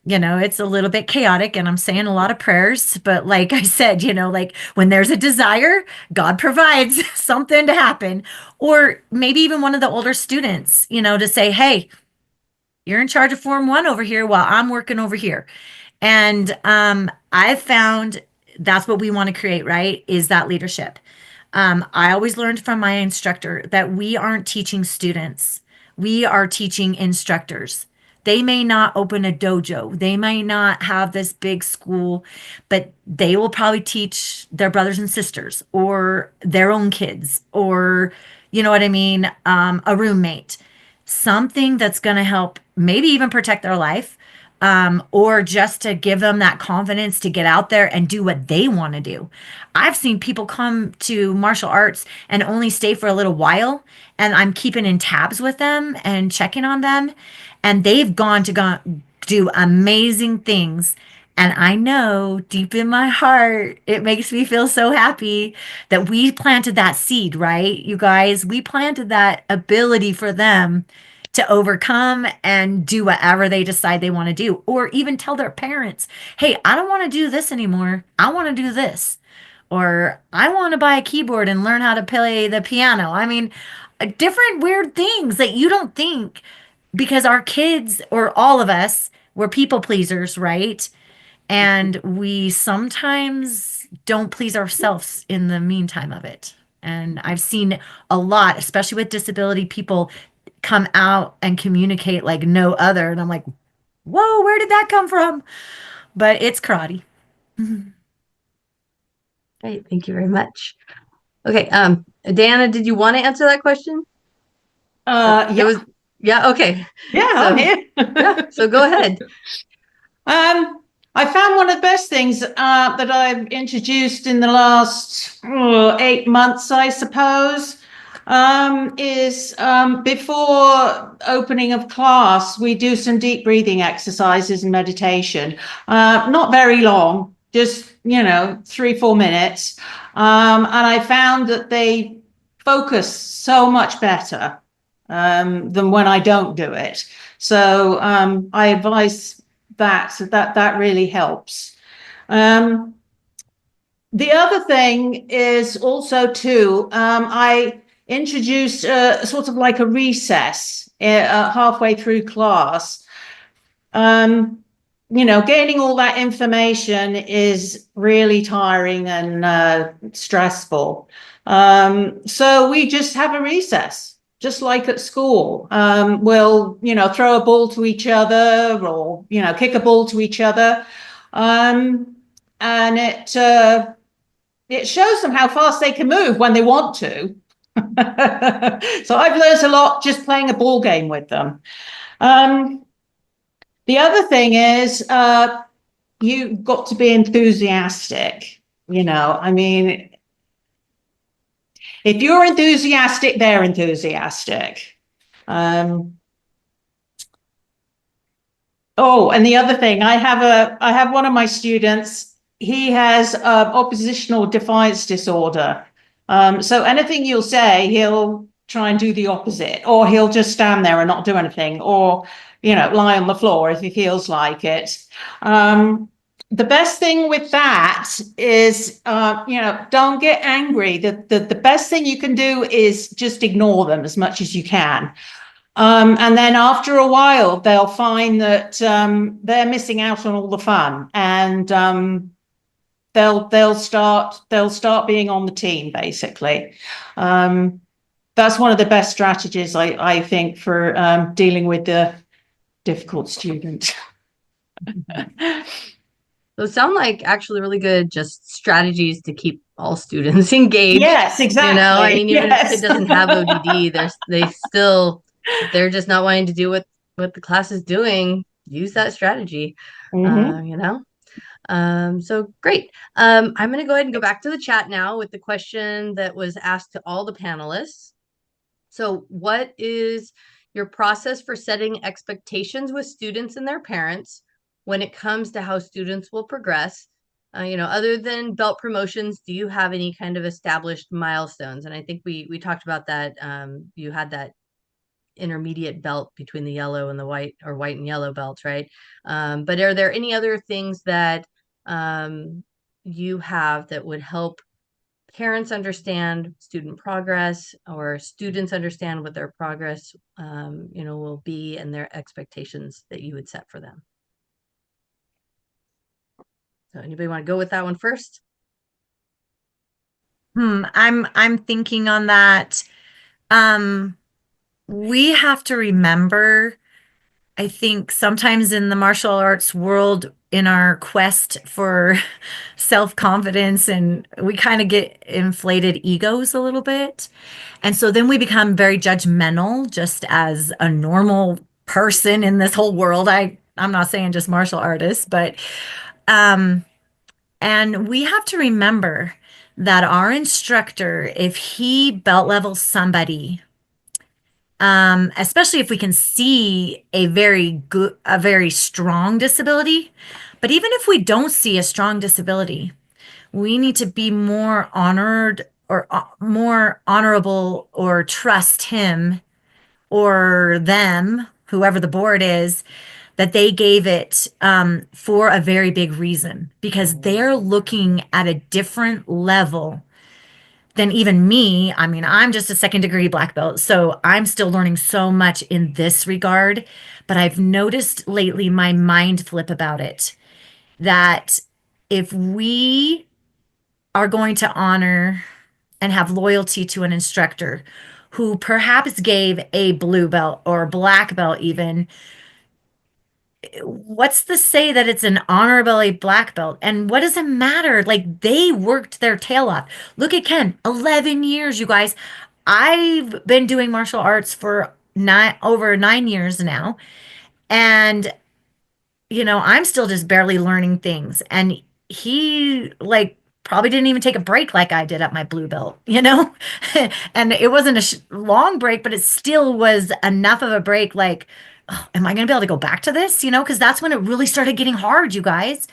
it's a little bit chaotic and I'm saying a lot of prayers. But like I said, like when there's a desire, God provides something to happen. Or maybe even one of the older students, to say, hey, you're in charge of Form 1 over here while I'm working over here. And I've found that's what we want to create, right? Is that leadership. I always learned from my instructor that we aren't teaching students. We are teaching instructors. They may not open a dojo. They might not have this big school, but they will probably teach their brothers and sisters or their own kids or, you know what I mean, a roommate. Something that's going to help maybe even protect their life, or just to give them that confidence to get out there and do what they want to do. I've seen people come to martial arts and only stay for a little while, and I'm keeping in tabs with them and checking on them, and they've gone to do amazing things. And I know deep in my heart, it makes me feel so happy that we planted that seed, right? You guys, we planted that ability for them to overcome and do whatever they decide they want to do, or even tell their parents, hey, I don't want to do this anymore. I want to do this. Or I want to buy a keyboard and learn how to play the piano. I mean, different weird things that you don't think, because our kids or all of us, we're people pleasers, right? And we sometimes don't please ourselves in the meantime of it. And I've seen a lot, especially with disability people, come out and communicate like no other. And I'm like, whoa, where did that come from? But it's karate. Great, thank you very much. Okay, Diana, did you want to answer that question? It Yeah, was, yeah, okay. yeah, So, I'm here. yeah, so go ahead. I found one of the best things that I've introduced in the last 8 months, I suppose, is before opening of class, we do some deep breathing exercises and meditation. Not very long, just, 3-4 minutes. And I found that they focus so much better than when I don't do it. So I advise that really helps. The other thing is also too, I introduced sort of like a recess halfway through class. Gaining all that information is really tiring and stressful. So we just have a recess, just like at school. We'll, throw a ball to each other or, kick a ball to each other. And it shows them how fast they can move when they want to. So I've learned a lot just playing a ball game with them. The other thing is, you've got to be enthusiastic. I mean, if you're enthusiastic, they're enthusiastic. Oh, and the other thing, I have one of my students. He has oppositional defiance disorder. So anything you'll say, he'll try and do the opposite, or he'll just stand there and not do anything, or lie on the floor if he feels like it. The best thing with that is, don't get angry. The best thing you can do is just ignore them as much as you can. And then after a while, they'll find that they're missing out on all the fun, and they'll start being on the team, basically. That's one of the best strategies, I think, for dealing with the difficult student. Those sound like actually really good just strategies to keep all students engaged. Yes, exactly. I mean, even if a Yes. kid doesn't have ODD, if they're just not wanting to do what the class is doing, use that strategy. So great. I'm going to go ahead and go back to the chat now with the question that was asked to all the panelists. So what is your process for setting expectations with students and their parents when it comes to how students will progress? Other than belt promotions, do you have any kind of established milestones? And I think we talked about that. You had that intermediate belt between the yellow and the white, or white and yellow belts, right? But are there any other things that you have that would help parents understand student progress, or students understand what their progress will be, and their expectations that you would set for them? So anybody want to go with that one first? I'm thinking on that. We have to remember I think sometimes in the martial arts world, in our quest for self-confidence, and we kind of get inflated egos a little bit. And so then we become very judgmental just as a normal person in this whole world. I'm not saying just martial artists, but um and we have to remember that our instructor, if he belt levels somebody, especially if we can see a very strong disability, but even if we don't see a strong disability, we need to be more honored or more honorable or trust him or them, whoever the board is, that they gave it for a very big reason because they're looking at a different level than even me. I mean, I'm just a second degree black belt, so I'm still learning so much in this regard. But I've noticed lately my mind flip about it that if we are going to honor and have loyalty to an instructor who perhaps gave a blue belt or black belt, even, what's to say that it's an honorable black belt? And what does it matter? Like they worked their tail off. Look at Ken, 11 years, you guys. I've been doing martial arts for over 9 years now. And I'm still just barely learning things. And he like probably didn't even take a break like I did at my blue belt. And it wasn't a long break, but it still was enough of a break. Like, oh, am I going to be able to go back to this? Because that's when it really started getting hard, you guys.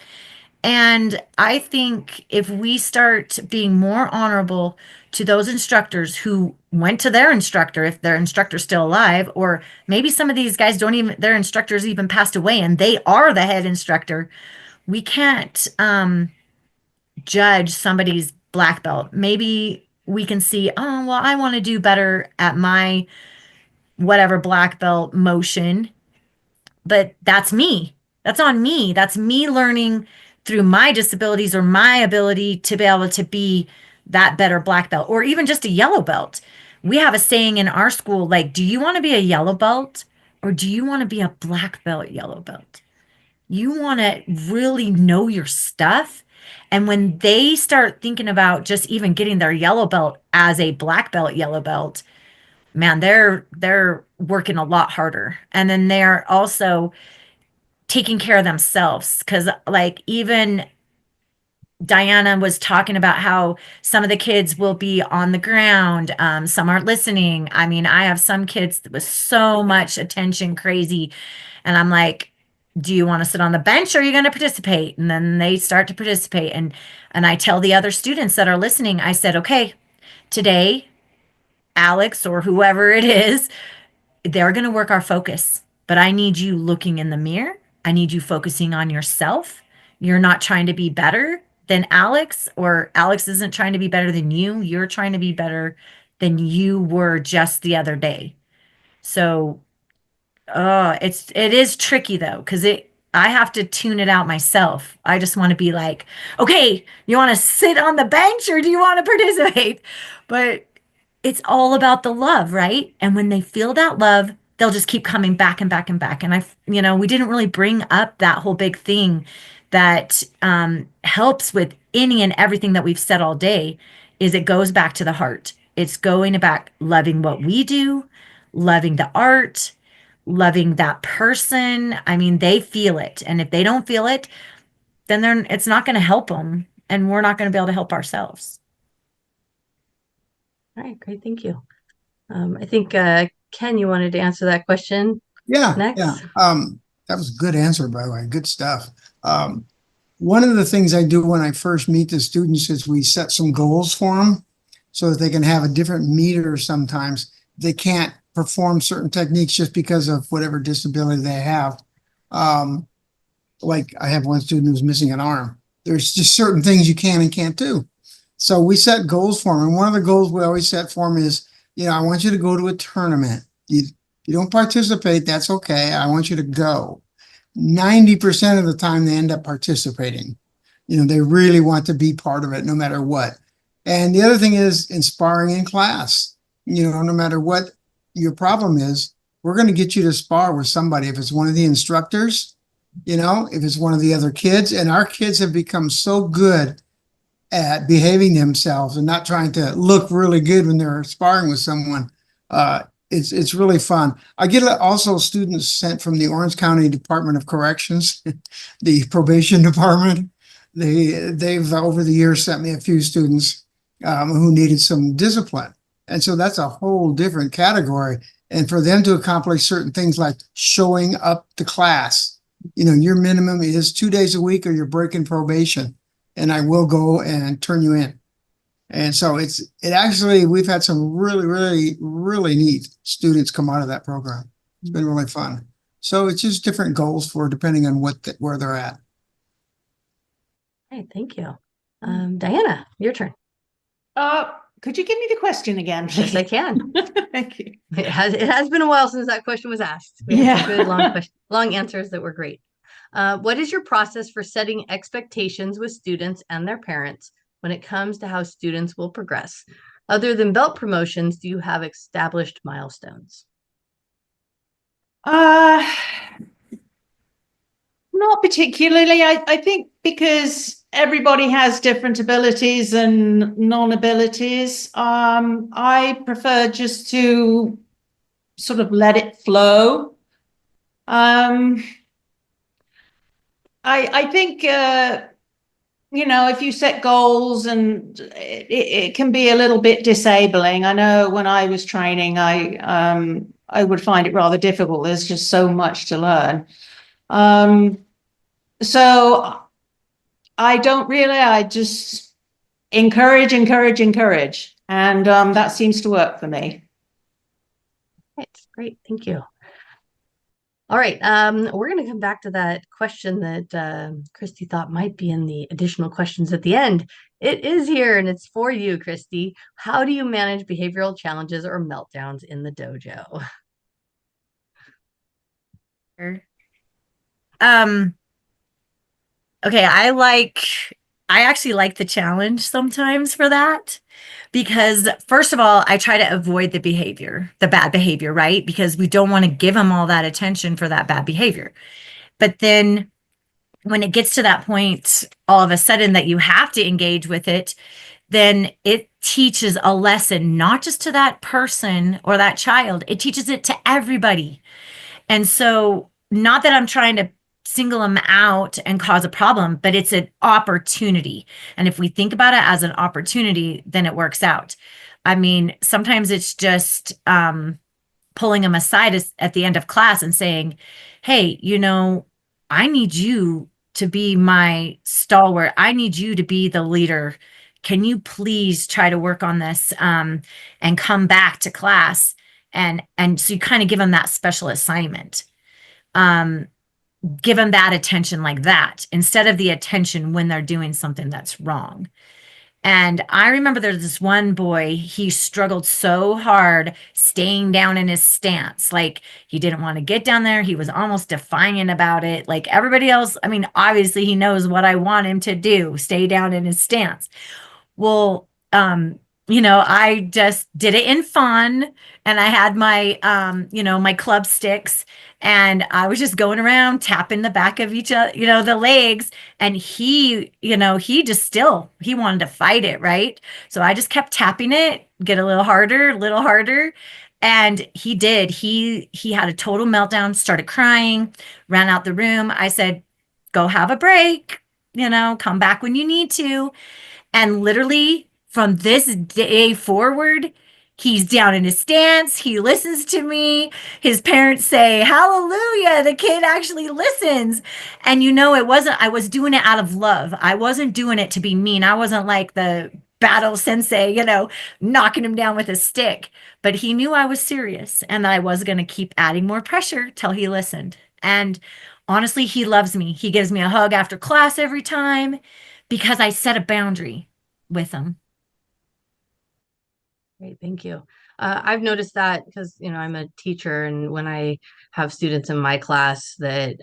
And I think if we start being more honorable to those instructors who went to their instructor, if their instructor's still alive, or maybe some of these guys their instructors even passed away and they are the head instructor, we can't judge somebody's black belt. Maybe we can see, oh, well, I want to do better at my whatever black belt motion, but that's me. That's on me. That's me learning through my disabilities or my ability to be able to be that better black belt or even just a yellow belt. We have a saying in our school, like, do you want to be a yellow belt or do you want to be a black belt yellow belt? You want to really know your stuff. And when they start thinking about just even getting their yellow belt as a black belt yellow belt, man, they're working a lot harder. And then they're also taking care of themselves because like even Diana was talking about how some of the kids will be on the ground, some aren't listening. I mean, I have some kids with so much attention crazy, and I'm like, do you want to sit on the bench or are you going to participate? And then they start to participate, and I tell the other students that are listening, I said, okay, today Alex or whoever it is, they're going to work our focus, but I need you looking in the mirror. I need you focusing on yourself. You're not trying to be better than Alex, or Alex isn't trying to be better than you. You're trying to be better than you were just the other day. So, it is tricky though, because I have to tune it out myself. I just want to be like, okay, you want to sit on the bench or do you want to participate? But it's all about the love, right? And when they feel that love, they'll just keep coming back and back and back. And we didn't really bring up that whole big thing that helps with any and everything that we've said all day is it goes back to the heart. It's going back, loving what we do, loving the art, loving that person. I mean, they feel it. And if they don't feel it, then it's not going to help them. And we're not going to be able to help ourselves. All right, great. Thank you. I think, Ken, you wanted to answer that question. Yeah, Next. yeah. That was a good answer, by the way. Good stuff. One of the things I do when I first meet the students is we set some goals for them so that they can have a different meter sometimes. They can't perform certain techniques just because of whatever disability they have. Like I have one student who's missing an arm. There's just certain things you can and can't do. So we set goals for them. And one of the goals we always set for them is, I want you to go to a tournament. You don't participate, that's okay. I want you to go. 90% of the time they end up participating. They really want to be part of it no matter what. And the other thing is inspiring in class. No matter what your problem is, we're going to get you to spar with somebody. If it's one of the instructors, you know, if it's one of the other kids, and our kids have become so good at behaving themselves and not trying to look really good when they're sparring with someone. It's really fun. I get also students sent from the Orange County Department of Corrections, the probation department. They've over the years sent me a few students who needed some discipline. And so that's a whole different category. And for them to accomplish certain things like showing up to class, you know, your minimum is 2 days a week or you're breaking probation, and I will go and turn you in. And so it actually, we've had some really neat students come out of that program. It's been really fun. So it's just different goals for depending on where they're at. Hey, thank you. Diana, your turn. Could you give me the question again, please? Yes, I can. Thank you. It has been a while since that question was asked. We had some good long answers that were great. What is your process for setting expectations with students and their parents when it comes to how students will progress? Other than belt promotions, do you have established milestones? Not particularly. I think because everybody has different abilities and non-abilities, I prefer just to sort of let it flow. I think, you know, if you set goals and it can be a little bit disabling. I know when I was training, I would find it rather difficult. There's just so much to learn. So I don't really, I just encourage. And that seems to work for me. It's great. Thank you. All right. We're going to come back to that question that Christy thought might be in the additional questions at the end. It is here, and it's for you, Christy. How do you manage behavioral challenges or meltdowns in the dojo? Okay, I actually like the challenge sometimes for that, because first of all, I try to avoid the bad behavior, right? Because we don't want to give them all that attention for that bad behavior. But then when it gets to that point, all of a sudden that you have to engage with it, then it teaches a lesson, not just to that person or that child, it teaches it to everybody. And so, not that I'm trying to single them out and cause a problem, but it's an opportunity. And if we think about it as an opportunity, then it works out. I mean, sometimes it's just pulling them aside at the end of class and saying, hey, you know, I need you to be my stalwart. I need you to be the leader. Can you please try to work on this and come back to class? And so you kind of give them that special assignment. Give them that attention like that instead of the attention when they're doing something that's wrong. And I remember there's this one boy, he struggled so hard staying down in his stance. Like he didn't want to get down there. He was almost defiant about it. Like everybody else, I mean, obviously he knows what I want him to do, stay down in his stance. Well, you know, I just did it in fun, and I had my, you know, my club sticks, and I was just going around tapping the back of each other, you know, the legs. And he, you know, he wanted to fight it, right? So I just kept tapping it, get a little harder. And he did. He had a total meltdown, started crying, ran out the room. I said, go have a break, you know, come back when you need to. And literally from this day forward, he's down in his stance. He listens to me. His parents say, hallelujah, the kid actually listens. And you know, I was doing it out of love. I wasn't doing it to be mean. I wasn't like the battle sensei, you know, knocking him down with a stick. But he knew I was serious and I was going to keep adding more pressure till he listened. And honestly, he loves me. He gives me a hug after class every time because I set a boundary with him. Great, thank you. I've noticed that because, you know, I'm a teacher, and when I have students in my class that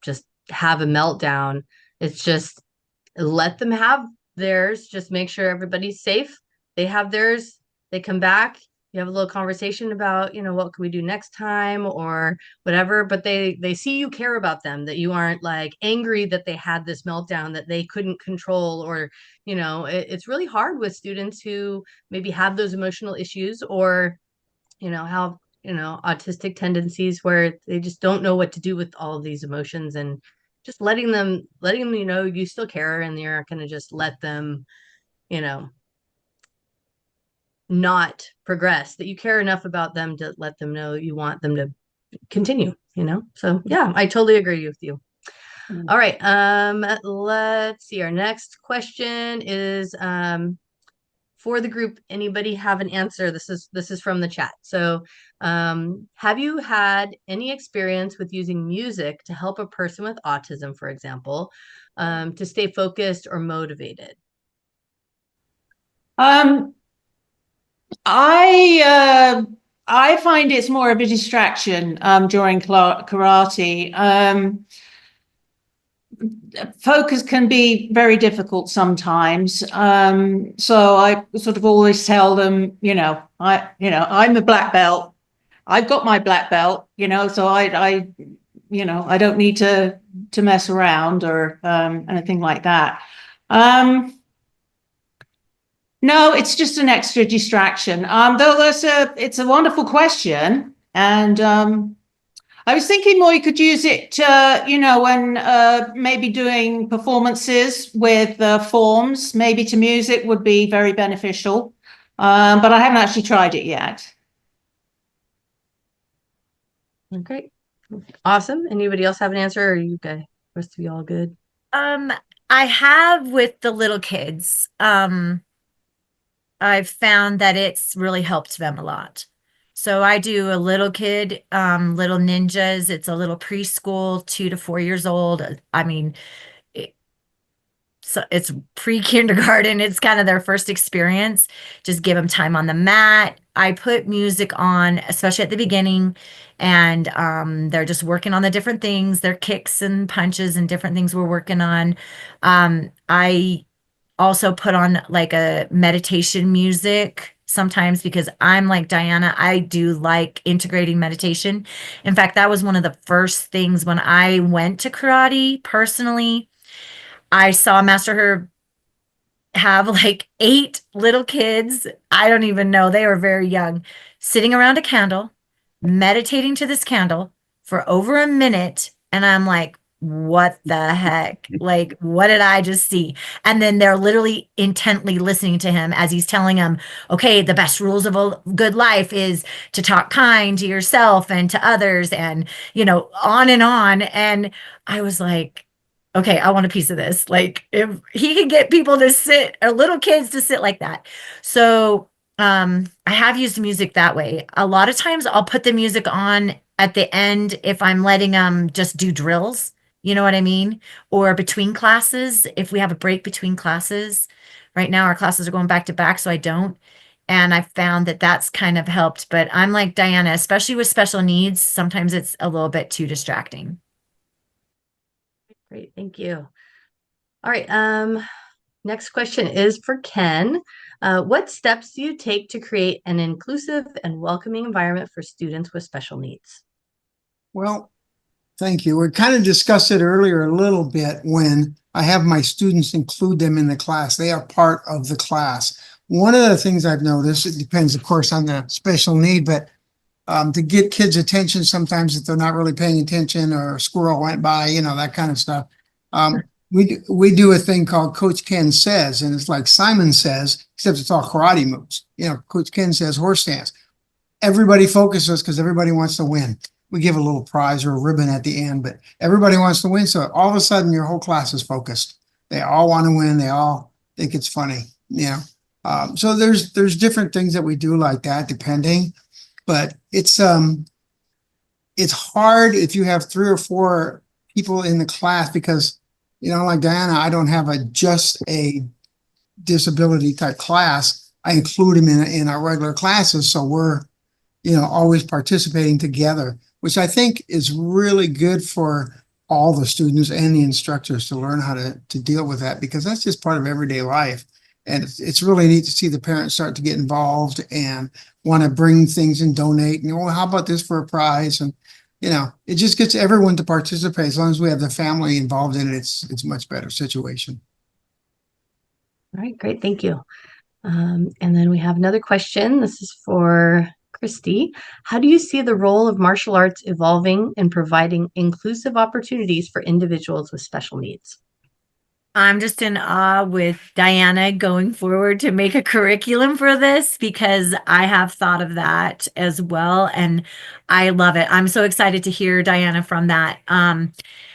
just have a meltdown, it's just let them have theirs. Just make sure everybody's safe. They have theirs. They come back. you have a little conversation about, what can we do next time or whatever, but they see you care about them, that you aren't like angry that they had this meltdown that they couldn't control, or, it's really hard with students who maybe have those emotional issues, or, have, autistic tendencies where they just don't know what to do with all of these emotions, and just letting them, you still care, and you're not going to just let them, you know, not progress, that you care enough about them to let them know you want them to continue. So yeah, I totally agree with you. All right. Let's see. Our next question is for the group. Anybody have an answer? This is from the chat. So have you had any experience with using music to help a person with autism, for example, to stay focused or motivated? I find it's more of a distraction during karate. Focus can be very difficult sometimes. So I sort of always tell them, I'm a black belt. I've got my black belt, so I don't need to mess around or anything like that. No, it's just an extra distraction. Though it's a wonderful question, and I was thinking more you could use it, when maybe doing performances with forms, maybe to music would be very beneficial. But I haven't actually tried it yet. Okay, awesome. Anybody else have an answer, or are you guys, rest of you all good? I have with the little kids. I've found that it's really helped them a lot. So I do a little kid, little ninjas. It's a little preschool, 2 to 4 years old. I mean, so it's pre-kindergarten. It's kind of their first experience. Just give them time on the mat. I put music on, especially at the beginning, and they're just working on the different things, their kicks and punches and different things we're working on. I also put on like a meditation music sometimes, because I'm like Diana, I do like integrating meditation. In fact, that was one of the first things when I went to karate personally. I saw Master Herb have like 8 little kids. I don't even know. They were very young, sitting around a candle, meditating to this candle for over a minute. And I'm like, what the heck? Like, what did I just see? And then they're literally intently listening to him as he's telling them, okay, the best rules of a good life is to talk kind to yourself and to others, and, on and on. And I was like, okay, I want a piece of this. Like, if he can get people to sit, or little kids to sit like that. So I have used music that way. A lot of times I'll put the music on at the end if I'm letting them just do drills, you know what I mean? Or between classes, if we have a break between classes. Right now our classes are going back to back, so I don't. And I found that that's kind of helped. But I'm like Diana, especially with special needs, sometimes it's a little bit too distracting. Great, thank you. All right, next question is for Ken. What steps do you take to create an inclusive and welcoming environment for students with special needs? Well, thank you. We kind of discussed it earlier a little bit. When I have my students include them in the class, they are part of the class. One of the things I've noticed, it depends, of course, on the special need, but to get kids' attention, sometimes if they're not really paying attention, or a squirrel went by, that kind of stuff. We do a thing called Coach Ken Says, and it's like Simon Says, except it's all karate moves. Coach Ken Says horse stance. Everybody focuses because everybody wants to win. We give a little prize or a ribbon at the end, but everybody wants to win. So all of a sudden your whole class is focused. They all want to win. They all think it's funny. So there's different things that we do like that, depending. But it's hard if you have 3 or 4 people in the class, because like Diana, I don't have just a disability type class. I include them in our regular classes, so we're always participating together, which I think is really good for all the students and the instructors to learn how to deal with that, because that's just part of everyday life. And it's really neat to see the parents start to get involved and want to bring things and donate. And, how about this for a prize? And, it just gets everyone to participate. As long as we have the family involved in it, it's a much better situation. All right, great. Thank you. And then we have another question. This is for Christy. How do you see the role of martial arts evolving in providing inclusive opportunities for individuals with special needs? I'm just in awe with Diana going forward to make a curriculum for this, because I have thought of that as well. And I love it. I'm so excited to hear Diana from that.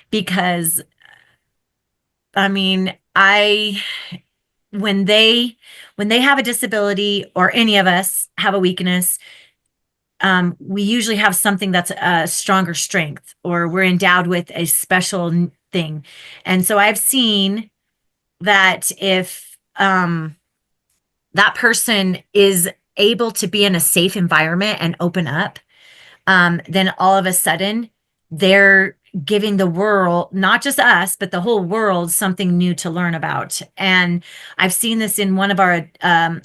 Because I mean, when they have a disability, or any of us have a weakness, we usually have something that's a stronger strength, or we're endowed with a special thing. And so I've seen that if that person is able to be in a safe environment and open up, then all of a sudden they're giving the world, not just us, but the whole world, something new to learn about. And I've seen this in one of our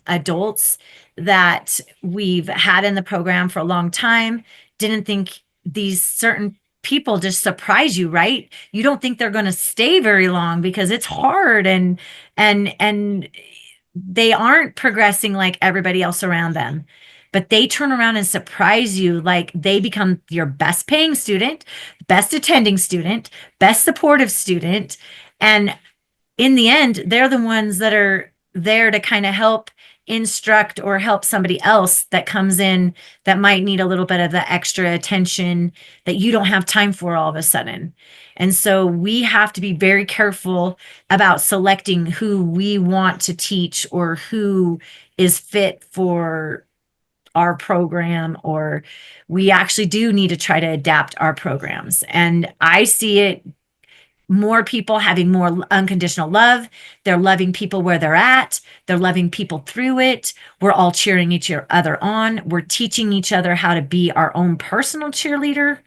adults that we've had in the program for a long time. Didn't think these certain people just surprise you, right? You don't think they're going to stay very long because it's hard, and they aren't progressing like everybody else around them. But they turn around and surprise you, like they become your best paying student, best attending student, best supportive student. And in the end, they're the ones that are there to kind of help instruct or help somebody else that comes in that might need a little bit of the extra attention that you don't have time for all of a sudden. And so we have to be very careful about selecting who we want to teach, or who is fit for our program, or we actually do need to try to adapt our programs. And I see it, more people having more unconditional love. They're loving people where they're at. They're loving people through it. We're all cheering each other on. We're teaching each other how to be our own personal cheerleader.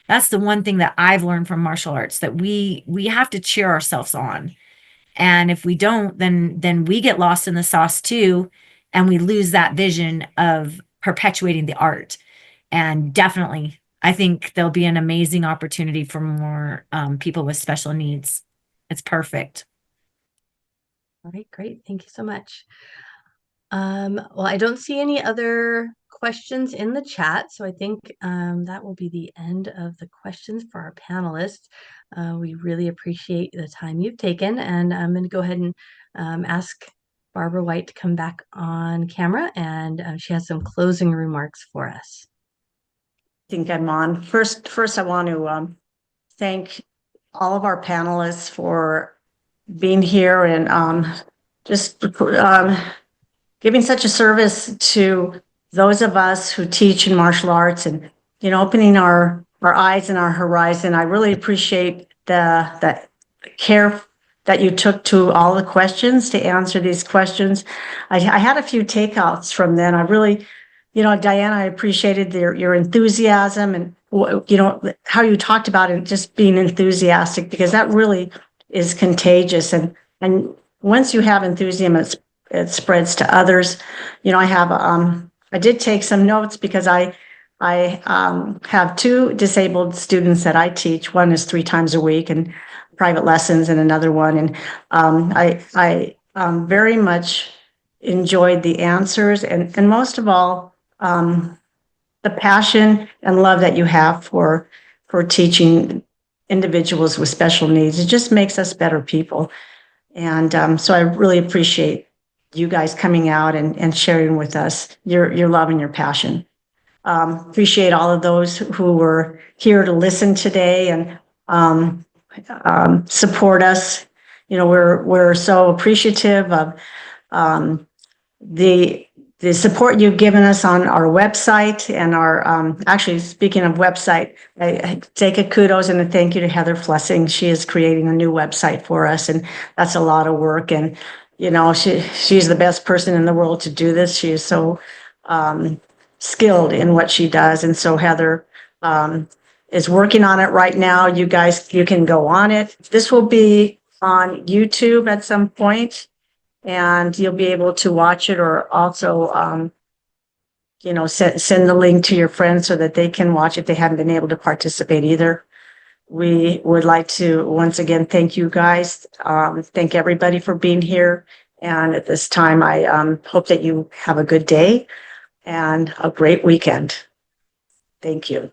That's the one thing that I've learned from martial arts, that we have to cheer ourselves on. And if we don't, then we get lost in the sauce too, and we lose that vision of perpetuating the art. And definitely, I think there'll be an amazing opportunity for more people with special needs. It's perfect. All right, great. Thank you so much. Well, I don't see any other questions in the chat, so I think that will be the end of the questions for our panelists. We really appreciate the time you've taken, and I'm going to go ahead and ask Barbara White to come back on camera, and she has some closing remarks for us. I think I'm on. First, I want to thank all of our panelists for being here and just giving such a service to those of us who teach in martial arts, and opening our eyes and our horizon. I really appreciate the care that you took to all the questions to answer these questions. I had a few takeouts from them. I really, Diana, I appreciated your enthusiasm, and how you talked about it, just being enthusiastic, because that really is contagious. And once you have enthusiasm, it spreads to others. I did take some notes, because I have two disabled students that I teach. One is 3 times a week and private lessons, and another one. And I very much enjoyed the answers, and most of all, the passion and love that you have for teaching individuals with special needs. It just makes us better people. And so I really appreciate you guys coming out and sharing with us your love and your passion. Appreciate all of those who were here to listen today and support us. We're so appreciative of the support you've given us on our website, and our actually, speaking of website, I take a kudos and a thank you to Heather Flessing. She is creating a new website for us, and that's a lot of work. And she's the best person in the world to do this. She is so skilled in what she does, and so Heather is working on it right now. You guys, you can go on it. This will be on YouTube at some point. and you'll be able to watch it, or also, send the link to your friends so that they can watch if they haven't been able to participate either. We would like to once again thank you guys, thank everybody for being here. And at this time, I hope that you have a good day and a great weekend. Thank you.